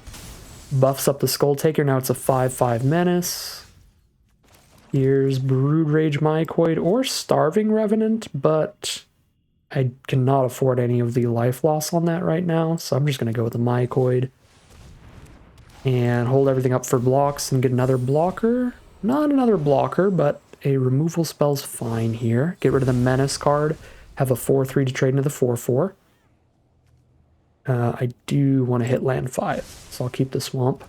Buffs up the Skull Taker, now it's a 5/5 menace. Here's Brood Rage Mycoid or Starving Revenant, but I cannot afford any of the life loss on that right now, so I'm just going to go with the Mycoid. And hold everything up for blocks and get another blocker. Not another blocker, but a removal spell's fine here. Get rid of the Menace card. Have a 4/3 to trade into the 4/4. I do want to hit land 5, so I'll keep the Swamp.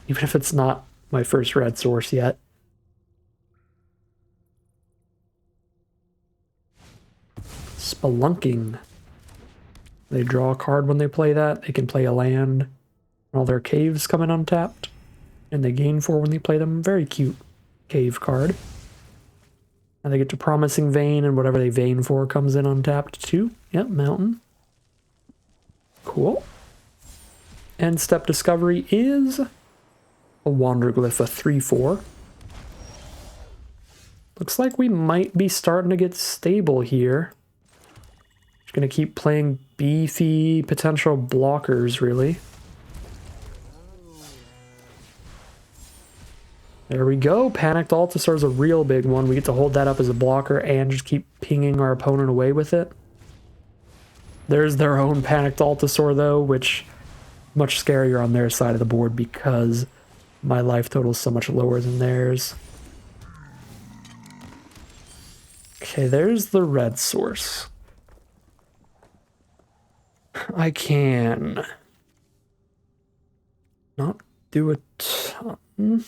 Even if it's not my first red source yet. Spelunking. They draw a card when they play that. They can play a land. All their caves come in untapped, and they gain 4 when they play them. Very cute cave card. And they get to Promising Vein, and whatever they vein for comes in untapped too. Yep, Mountain. Cool. End step discovery is a Wanderglyph, a 3/4. Looks like we might be starting to get stable here. Just gonna keep playing beefy potential blockers, really. There we go. Panicked Altasaur is a real big one. We get to hold that up as a blocker and just keep pinging our opponent away with it. There's their own Panicked Altasaur, though, which much scarier on their side of the board because my life total is so much lower than theirs. Okay, there's the red source. I can not do a ton.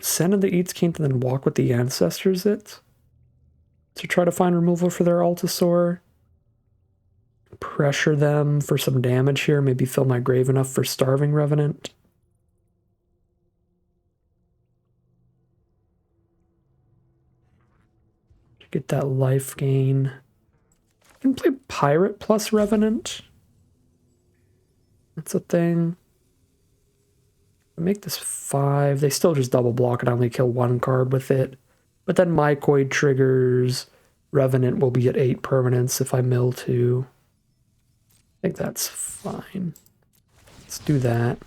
Send in the Eatskeent and then walk with the Ancestors it to try to find removal for their Altasaur. Pressure them for some damage here, maybe fill my grave enough for Starving Revenant. To get that life gain. can play Pirate plus Revenant. That's a thing. Make this 5. They still just double block it. I only kill 1 card with it. But then Mycoid triggers. Revenant will be at 8 permanents if I mill 2. I think that's fine. Let's do that.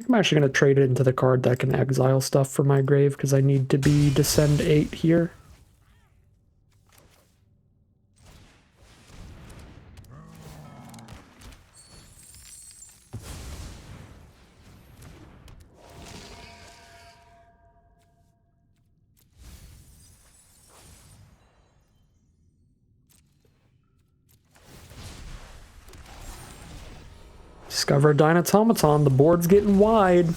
I'm actually going to trade it into the card that can exile stuff for my grave because I need to be Descend 8 here. Discover a Dynatomaton. The board's getting wide.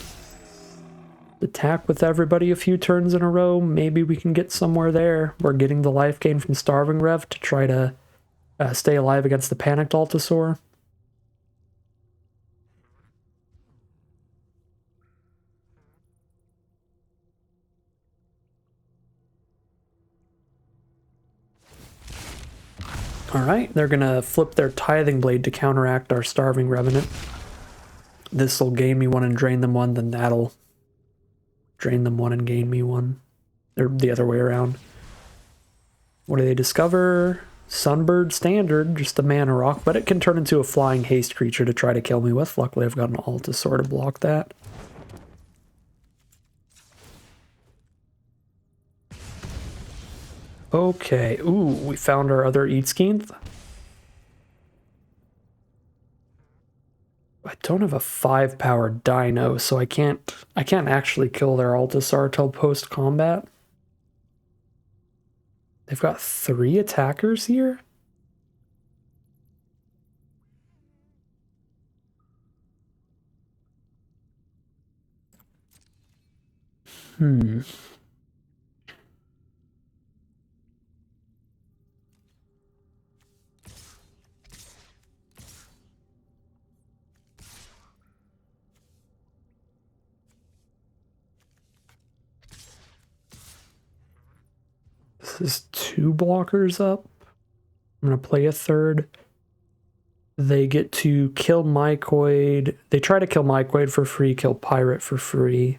Attack with everybody a few turns in a row. Maybe we can get somewhere there. We're getting the life gain from Starving Rev to try to stay alive against the Panicked Altasaur. Alright, they're going to flip their Tithing Blade to counteract our Starving Revenant. This will gain me 1 and drain them 1, then that'll drain them 1 and gain me 1. Or the other way around. What do they discover? Sunbird Standard, just a mana rock, but it can turn into a flying haste creature to try to kill me with. Luckily I've got an Altasaur to block that. Okay, ooh, we found our other Eatskeith. I don't have a 5-power Dino, so I can't actually kill their Altasaur till post-combat. They've got 3 attackers here? This is 2 blockers up. I'm going to play a 3rd. They get to kill Mycoid. They try to kill Mycoid for free, kill Pirate for free.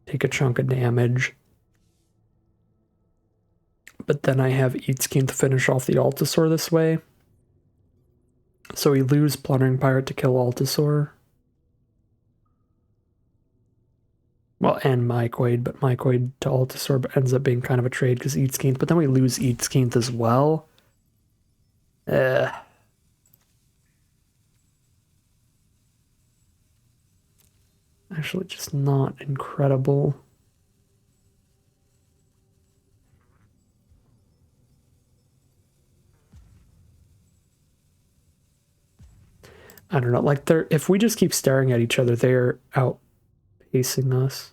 Take a chunk of damage. But then I have Eatskeith to finish off the Altasaur this way. So we lose Plundering Pirate to kill Altasaur. Well, and Mycoid, but Mycoid to Altasaur ends up being kind of a trade because Eatskeith, but then we lose Eatskeith as well. Actually, just not incredible. I don't know, like if we just keep staring at each other, they're outpacing us.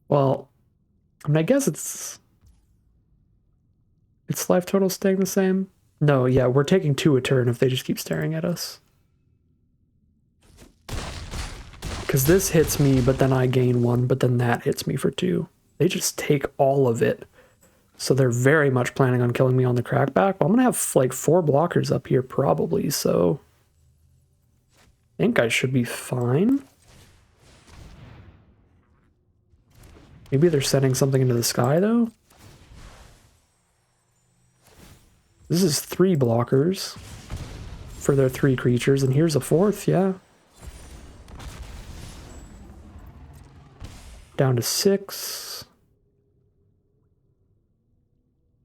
Well, I mean, I guess it's life total staying the same. No, yeah, we're taking 2 a turn if they just keep staring at us. Because this hits me, but then I gain 1, but then that hits me for 2. They just take all of it. So they're very much planning on killing me on the crackback. Well, I'm going to have like 4 blockers up here probably, so I think I should be fine. Maybe they're sending something into the sky, though. This is 3 blockers for their 3 creatures, and here's a 4th, yeah. Down to 6.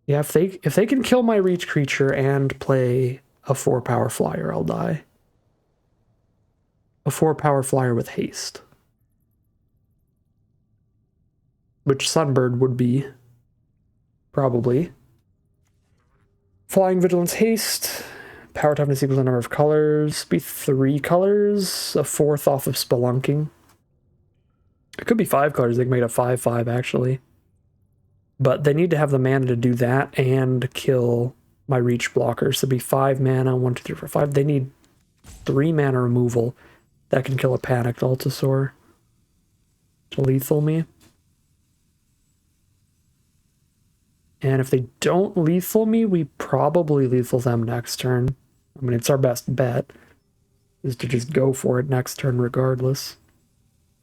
Yeah, if they can kill my reach creature and play a 4-power flyer, I'll die. A 4-power flyer with haste. Which Sunbird would be. Probably. Flying Vigilance Haste. Power toughness equals the number of colors. Be 3 colors. A 4th off of Spelunking. It could be 5 colors. They can make it a 5/5 actually. But they need to have the mana to do that and kill my reach blocker. So it'd be 5 mana, 1, 2, 3, 4, 5. They need 3 mana removal that can kill a Panicked Altasaur to lethal me. And if they don't lethal me, we probably lethal them next turn. I mean, it's our best bet, is to just go for it next turn regardless.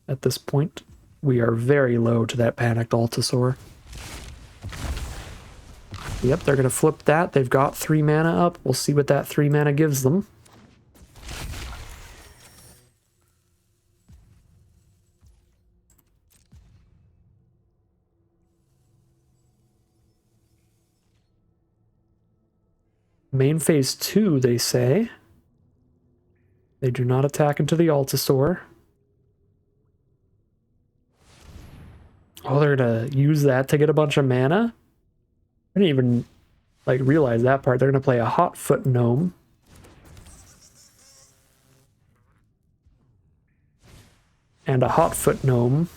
At this point, we are very low to that Panicked Altasaur. Yep, they're going to flip that. They've got 3 mana up. We'll see what that 3 mana gives them. Main phase 2, they say. They do not attack into the Altasaur. Oh, they're going to use that to get a bunch of mana? I didn't even realize that part. They're going to play a Hotfoot Gnome. And a Hotfoot Gnome.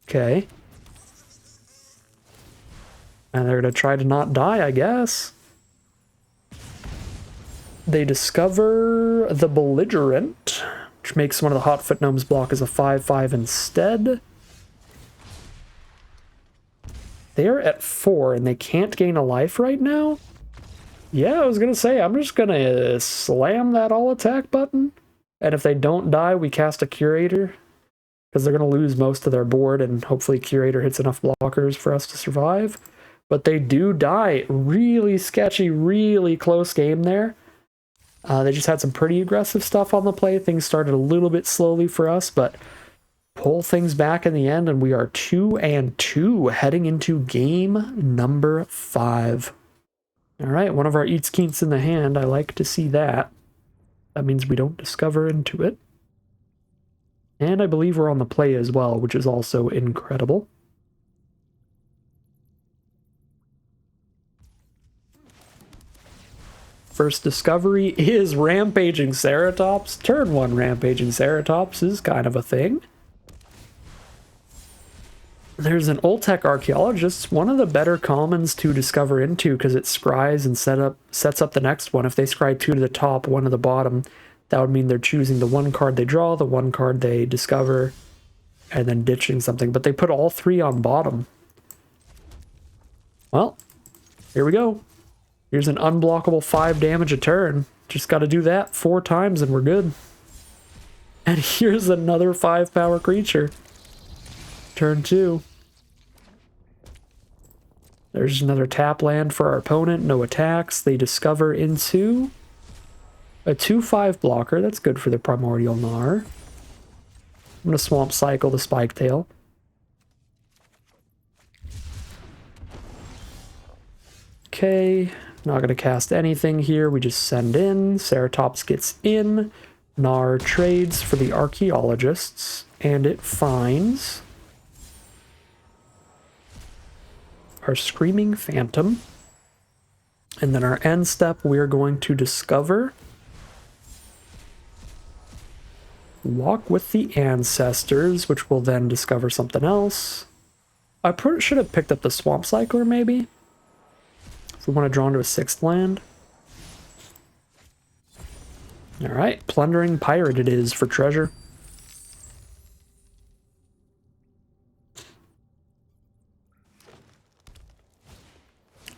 Okay. And they're going to try to not die, I guess. They discover the Belligerent, which makes one of the Hotfoot Gnomes block as a 5/5 instead. They're at 4, and they can't gain a life right now? Yeah, I was going to say, I'm just going to slam that all-attack button. And if they don't die, we cast a Curator. Because they're going to lose most of their board, and hopefully Curator hits enough blockers for us to survive. But they do die. Really sketchy, really close game there. They just had some pretty aggressive stuff on the play. Things started a little bit slowly for us, but pull things back in the end, and we are 2-2 heading into game number 5. All right, one of our Eats Keents in the hand. I like to see that. That means we don't discover into it. And I believe we're on the play as well, which is also incredible. First discovery is Rampaging Ceratops. Turn 1 Rampaging Ceratops is kind of a thing. There's an Oltec Archaeologist, one of the better commons to discover into because it scries and sets up the next one. If they scry 2 to the top, 1 to the bottom, that would mean they're choosing the 1 card they draw, the 1 card they discover, and then ditching something. But they put all 3 on bottom. Well, here we go. Here's an unblockable 5 damage a turn. Just got to do that 4 times and we're good. And here's another 5 power creature. Turn 2. There's another tap land for our opponent. No attacks. They discover into a 2/5 blocker. That's good for the Primordial Gnar. I'm going to Swamp Cycle the Spiketail. Okay. Not going to cast anything here. We just send in. Ceratops gets in. Gnar trades for the Archaeologists. And it finds our Screaming Phantom. And then our end step, we're going to discover Walk with the Ancestors, which will then discover something else. I should have picked up the Swamp Cycler, maybe? If we want to draw into a 6th land. Alright, Plundering Pirate it is for treasure.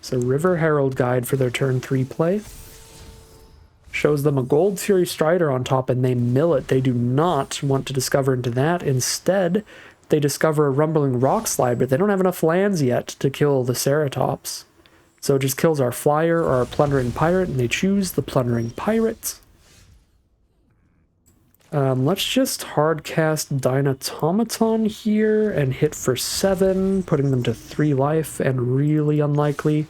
So River Herald Guide for their turn 3 play. Shows them a Gold Fury Strider on top and they mill it. They do not want to discover into that. Instead, they discover a Rumbling Rock Slide, but they don't have enough lands yet to kill the Ceratops. So it just kills our Flyer or our Plundering Pirate, and they choose the Plundering Pirate. Let's just hardcast Dynatomaton here and hit for 7, putting them to 3 life and really unlikely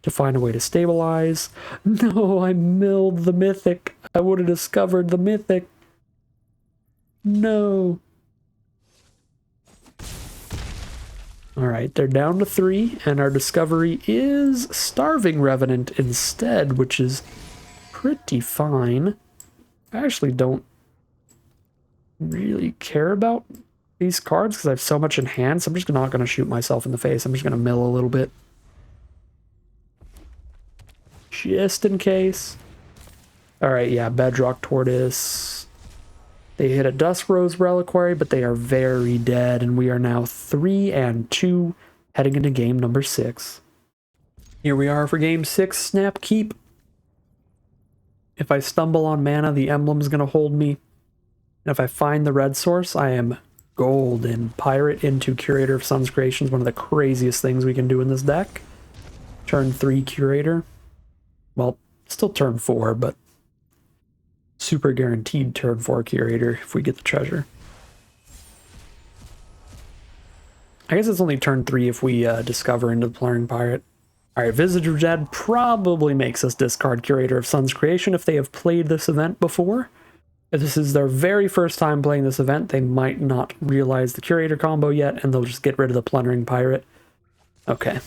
to find a way to stabilize. No, I milled the Mythic. I would have discovered the Mythic. No. Alright, they're down to 3, and our discovery is Starving Revenant instead, which is pretty fine. I actually don't really care about these cards because I have so much in hand, so I'm just not going to shoot myself in the face. I'm just going to mill a little bit. Just in case. Alright, yeah, Bedrock Tortoise. They hit a Dusk Rose Reliquary, but they are very dead, and we are now 3-2, heading into game number 6. Here we are for game 6, Snap Keep. If I stumble on mana, the emblem's going to hold me. And if I find the red source, I am golden. Pirate into Curator of Sun's Creation is one of the craziest things we can do in this deck. Turn 3 Curator. Well, still turn 4, but super guaranteed turn 4 Curator if we get the treasure. I guess it's only turn 3 if we discover into the Plundering Pirate. Alright, Visage of Dead probably makes us discard Curator of Sun's Creation if they have played this event before. If this is their very first time playing this event, they might not realize the Curator combo yet, and they'll just get rid of the Plundering Pirate. Okay.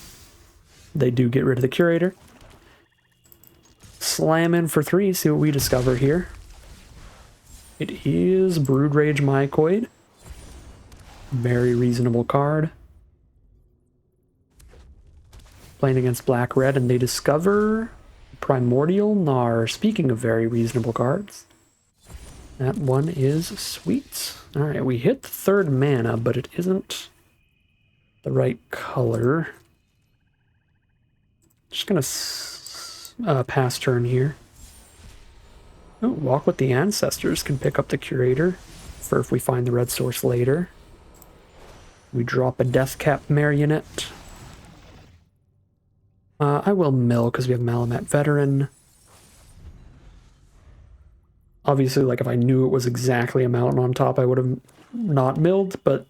They do get rid of the Curator. Slam in for 3, see what we discover here. It is Brood Rage Mycoid. Very reasonable card. Playing against Black-Red, and they discover Primordial Gnar. Speaking of very reasonable cards, that one is sweet. Alright, we hit the 3rd mana, but it isn't the right color. Just gonna pass turn here. Oh, Walk with the Ancestors can pick up the Curator for if we find the red source later. We drop a Deathcap Marionette. I will mill because we have Malamet Veteran. Obviously, like, if I knew it was exactly a mountain on top, I would have not milled, but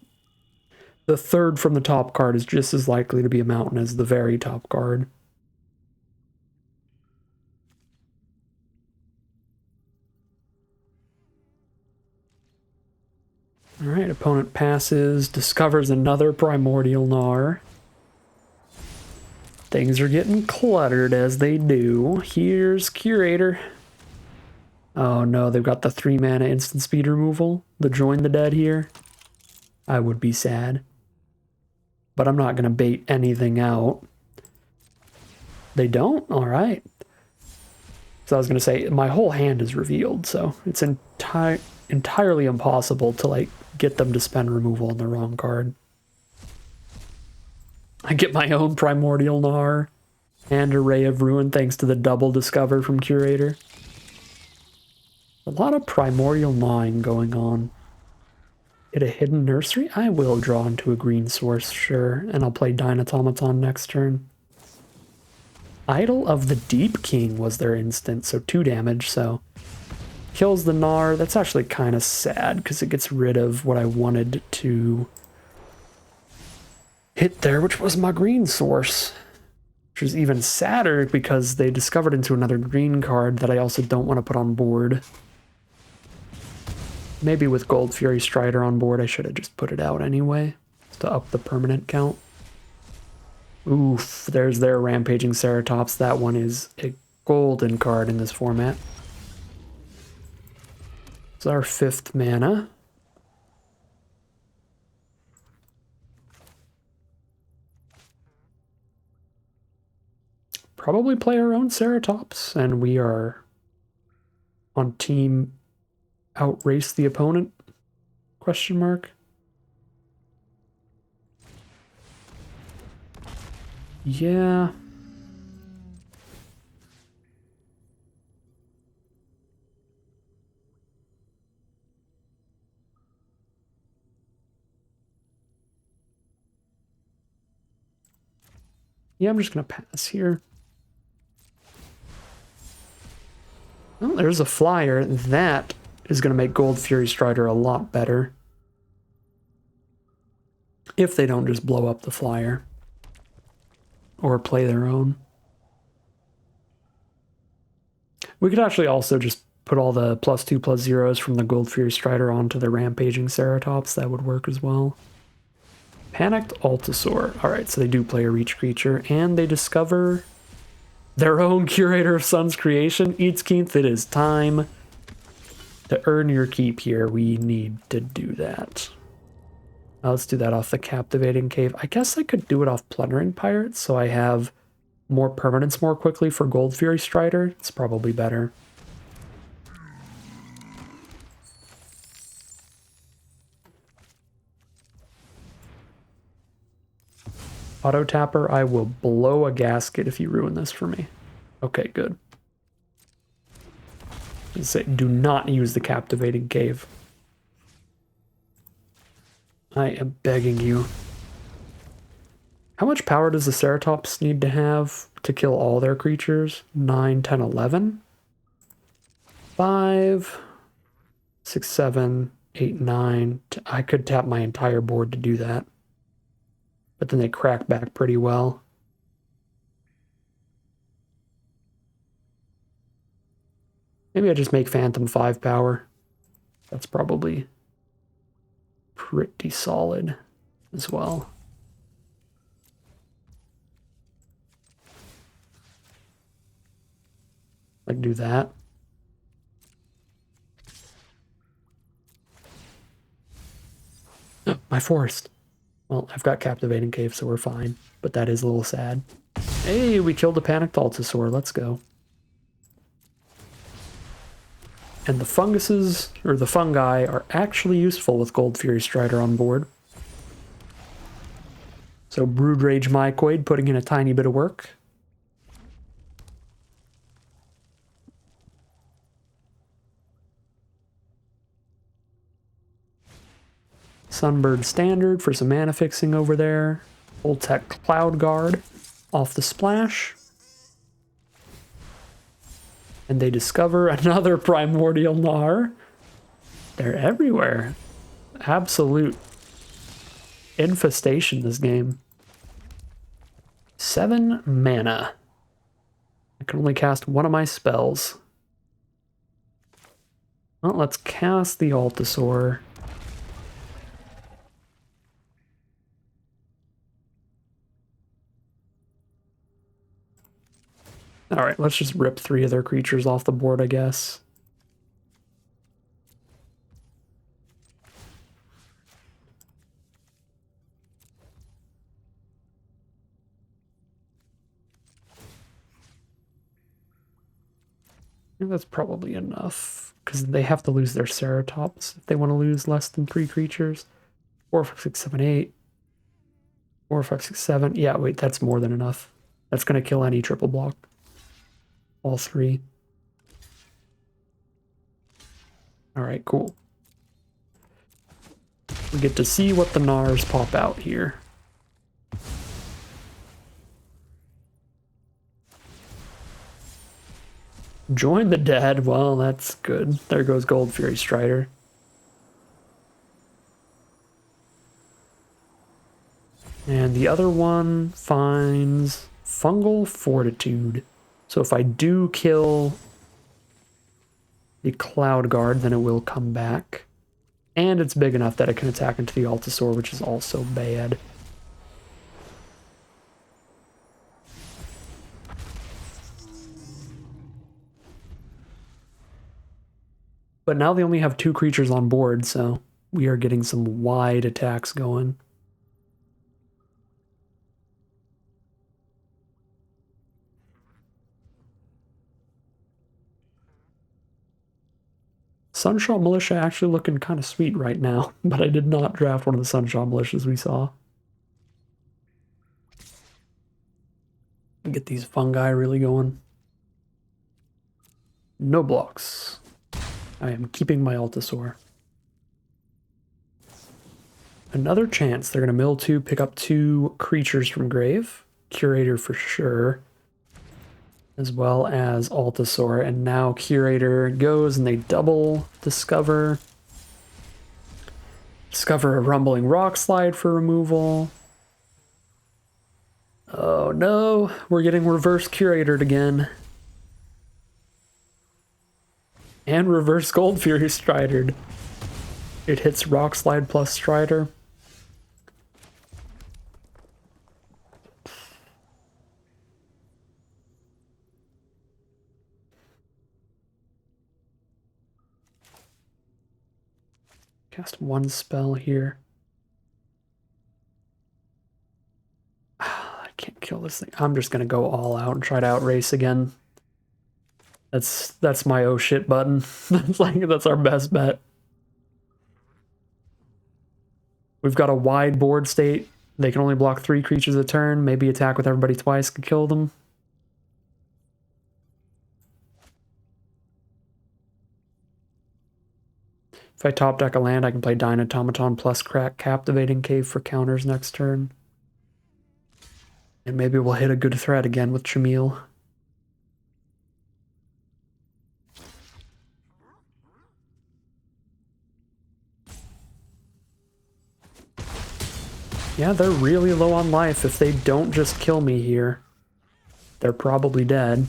the 3rd from the top card is just as likely to be a mountain as the very top card. Alright, opponent passes, discovers another Primordial Gnar. Things are getting cluttered as they do. Here's Curator. Oh no, they've got the 3 mana instant speed removal. The Join the Dead here. I would be sad. But I'm not going to bait anything out. They don't? Alright. So I was going to say, my whole hand is revealed, so it's entirely impossible to, like, get them to spend removal on the wrong card. I get my own Primordial Gnar and Array of Ruin thanks to the double discover from Curator. A lot of Primordial Gnawing going on. Hit a Hidden Nursery? I will draw into a green source, sure, and I'll play Dynatomaton next turn. Idol of the Deep King was their instant, so 2 damage, so kills the Gnar. That's actually kind of sad because it gets rid of what I wanted to hit there, which was my green source. Which is even sadder because they discovered into another green card that I also don't want to put on board. Maybe with Gold Fury Strider on board, I should have just put it out anyway, to up the permanent count. Oof, there's their Rampaging Ceratops. That one is a golden card in this format. It's our 5th mana. Probably play our own Ceratops, and we are on team outrace the opponent? Question mark. Yeah. Yeah, I'm just gonna pass here. Oh, there's a flyer. That is going to make Gold Fury Strider a lot better. If they don't just blow up the flyer. Or play their own. We could actually also just put all the +2/+0s from the Gold Fury Strider onto the Rampaging Ceratops. That would work as well. Panicked Altasaur. Alright, so they do play a reach creature. And they discover their own Curator of Sun's Creation. Eatskeith, it is time to earn your keep here. We need to do that. Let's do that off the Captivating Cave. I guess I could do it off Plundering Pirate, so I have more permanents more quickly for Gold Fury Strider. It's probably better. Auto tapper, I will blow a gasket if you ruin this for me. Okay, good. Say, do not use the captivating cave. I am begging you. How much power does the Ceratops need to have to kill all their creatures? 9, 10, 11? 5, 6, 7, 8, 9. I could tap my entire board to do that. But then they crack back pretty well. Maybe I just make Phantom 5 power. That's probably pretty solid as well. Like do that. My forest. Well, I've got Captivating Cave, so we're fine. But that is a little sad. Hey, we killed a Panicked Altosaur. Let's go. And the funguses, or the fungi, are actually useful with Gold Fury Strider on board. So Brood Rage Mycoid putting in a tiny bit of work. Sunbird Standard for some mana fixing over there. Voltec Cloud Guard off the splash. And they discover another Primordial Gnar. They're everywhere. Absolute infestation this game. 7 mana. I can only cast one of my spells. Well, let's cast the Altosaur. Alright, let's just rip 3 of their creatures off the board, I guess. And that's probably enough, because they have to lose their Ceratops if they want to lose less than 3 creatures. 4, 5, 6, 7, 8. 4, 5, 6, 7. Yeah, wait, that's more than enough. That's going to kill any triple block. All 3. Alright, cool. We get to see what the Gnars pop out here. Join the dead. Well, that's good. There goes Gold Fury Strider. And the other one finds Fungal Fortitude. So if I do kill the Cloud Guard, then it will come back. And it's big enough that it can attack into the Altosaur, which is also bad. But now they only have 2 creatures on board, so we are getting some wide attacks going. Sunshot Militia actually looking kind of sweet right now, but I did not draft one of the Sunshot Militias we saw. Get these fungi really going. No blocks. I am keeping my Altosaur. Another chance. They're going to mill 2, pick up 2 creatures from grave. Curator for sure. As well as Altosaur. And now Curator goes and they double discover. Discover a Rumbling Rockslide for removal. Oh no, we're getting reverse Curatored again. And reverse Gold Fury Stridered. It hits Rockslide plus Strider. Cast 1 spell here. I can't kill this thing. I'm just gonna go all out and try to outrace again. That's my oh shit button. That's our best bet. We've got a wide board state. They can only block 3 creatures a turn. Maybe attack with everybody twice could kill them. If I top deck a land, I can play Dynatomaton plus Captivating Cave for counters next turn. And maybe we'll hit a good threat again with Chamil. Yeah, they're really low on life. If they don't just kill me here, they're probably dead.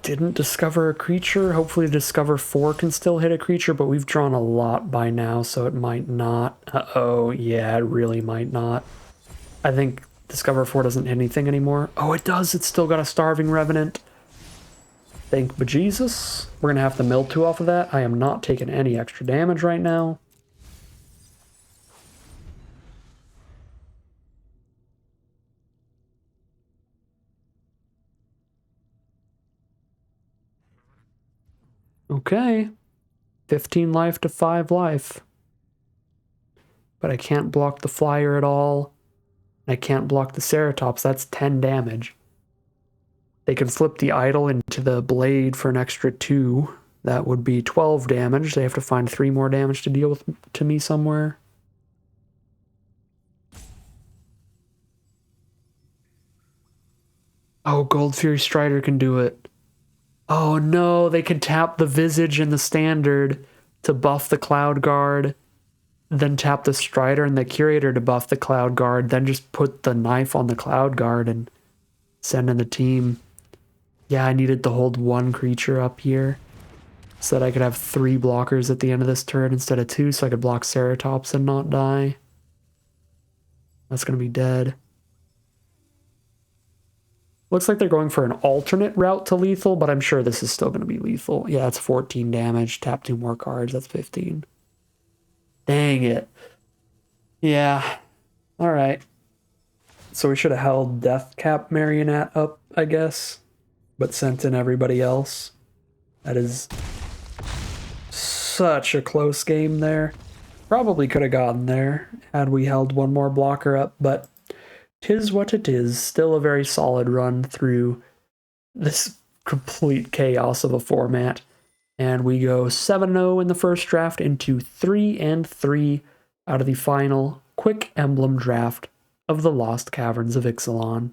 Didn't discover a creature. Hopefully Discover 4 can still hit a creature, but we've drawn a lot by now, so it might not. Uh-oh, yeah, it really might not. I think Discover 4 doesn't hit anything anymore. Oh, it does. It's still got a Starving Revenant. Thank bejesus. We're going to have to mill 2 off of that. I am not taking any extra damage right now. Okay. 15 life to 5 life. But I can't block the flyer at all. I can't block the Ceratops. That's 10 damage. They can flip the idol into the blade for an extra 2. That would be 12 damage. They have to find 3 more damage to deal with to me somewhere. Oh, Gold Fury Strider can do it. Oh no, they can tap the Visage and the Standard to buff the Cloud Guard, then tap the Strider and the Curator to buff the Cloud Guard, then just put the knife on the Cloud Guard and send in the team. Yeah, I needed to hold 1 creature up here so that I could have 3 blockers at the end of this turn instead of 2, so I could block Ceratops and not die. That's going to be dead. Looks like they're going for an alternate route to lethal, but I'm sure this is still going to be lethal. Yeah, it's 14 damage. Tap 2 more cards. That's 15. Dang it. Yeah. All right. So we should have held Deathcap Marionette up, I guess, but sent in everybody else. That is such a close game there. Probably could have gotten there had we held 1 more blocker up, but 'tis what it is. Still a very solid run through this complete chaos of a format. And we go 7-0 in the first draft into 3-3 out of the final quick emblem draft of the Lost Caverns of Ixalan.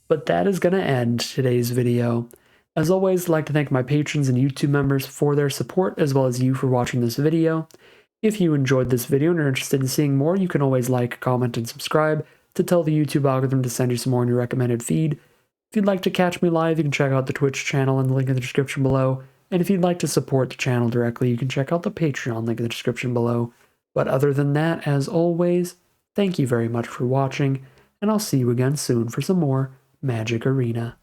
But that is going to end today's video. As always, I'd like to thank my patrons and YouTube members for their support, as well as you for watching this video. If you enjoyed this video and are interested in seeing more, you can always like, comment, and subscribe to tell the YouTube algorithm to send you some more in your recommended feed. If you'd like to catch me live, you can check out the Twitch channel and the link in the description below. And if you'd like to support the channel directly, you can check out the Patreon link in the description below. But other than that, as always, thank you very much for watching, and I'll see you again soon for some more Magic Arena.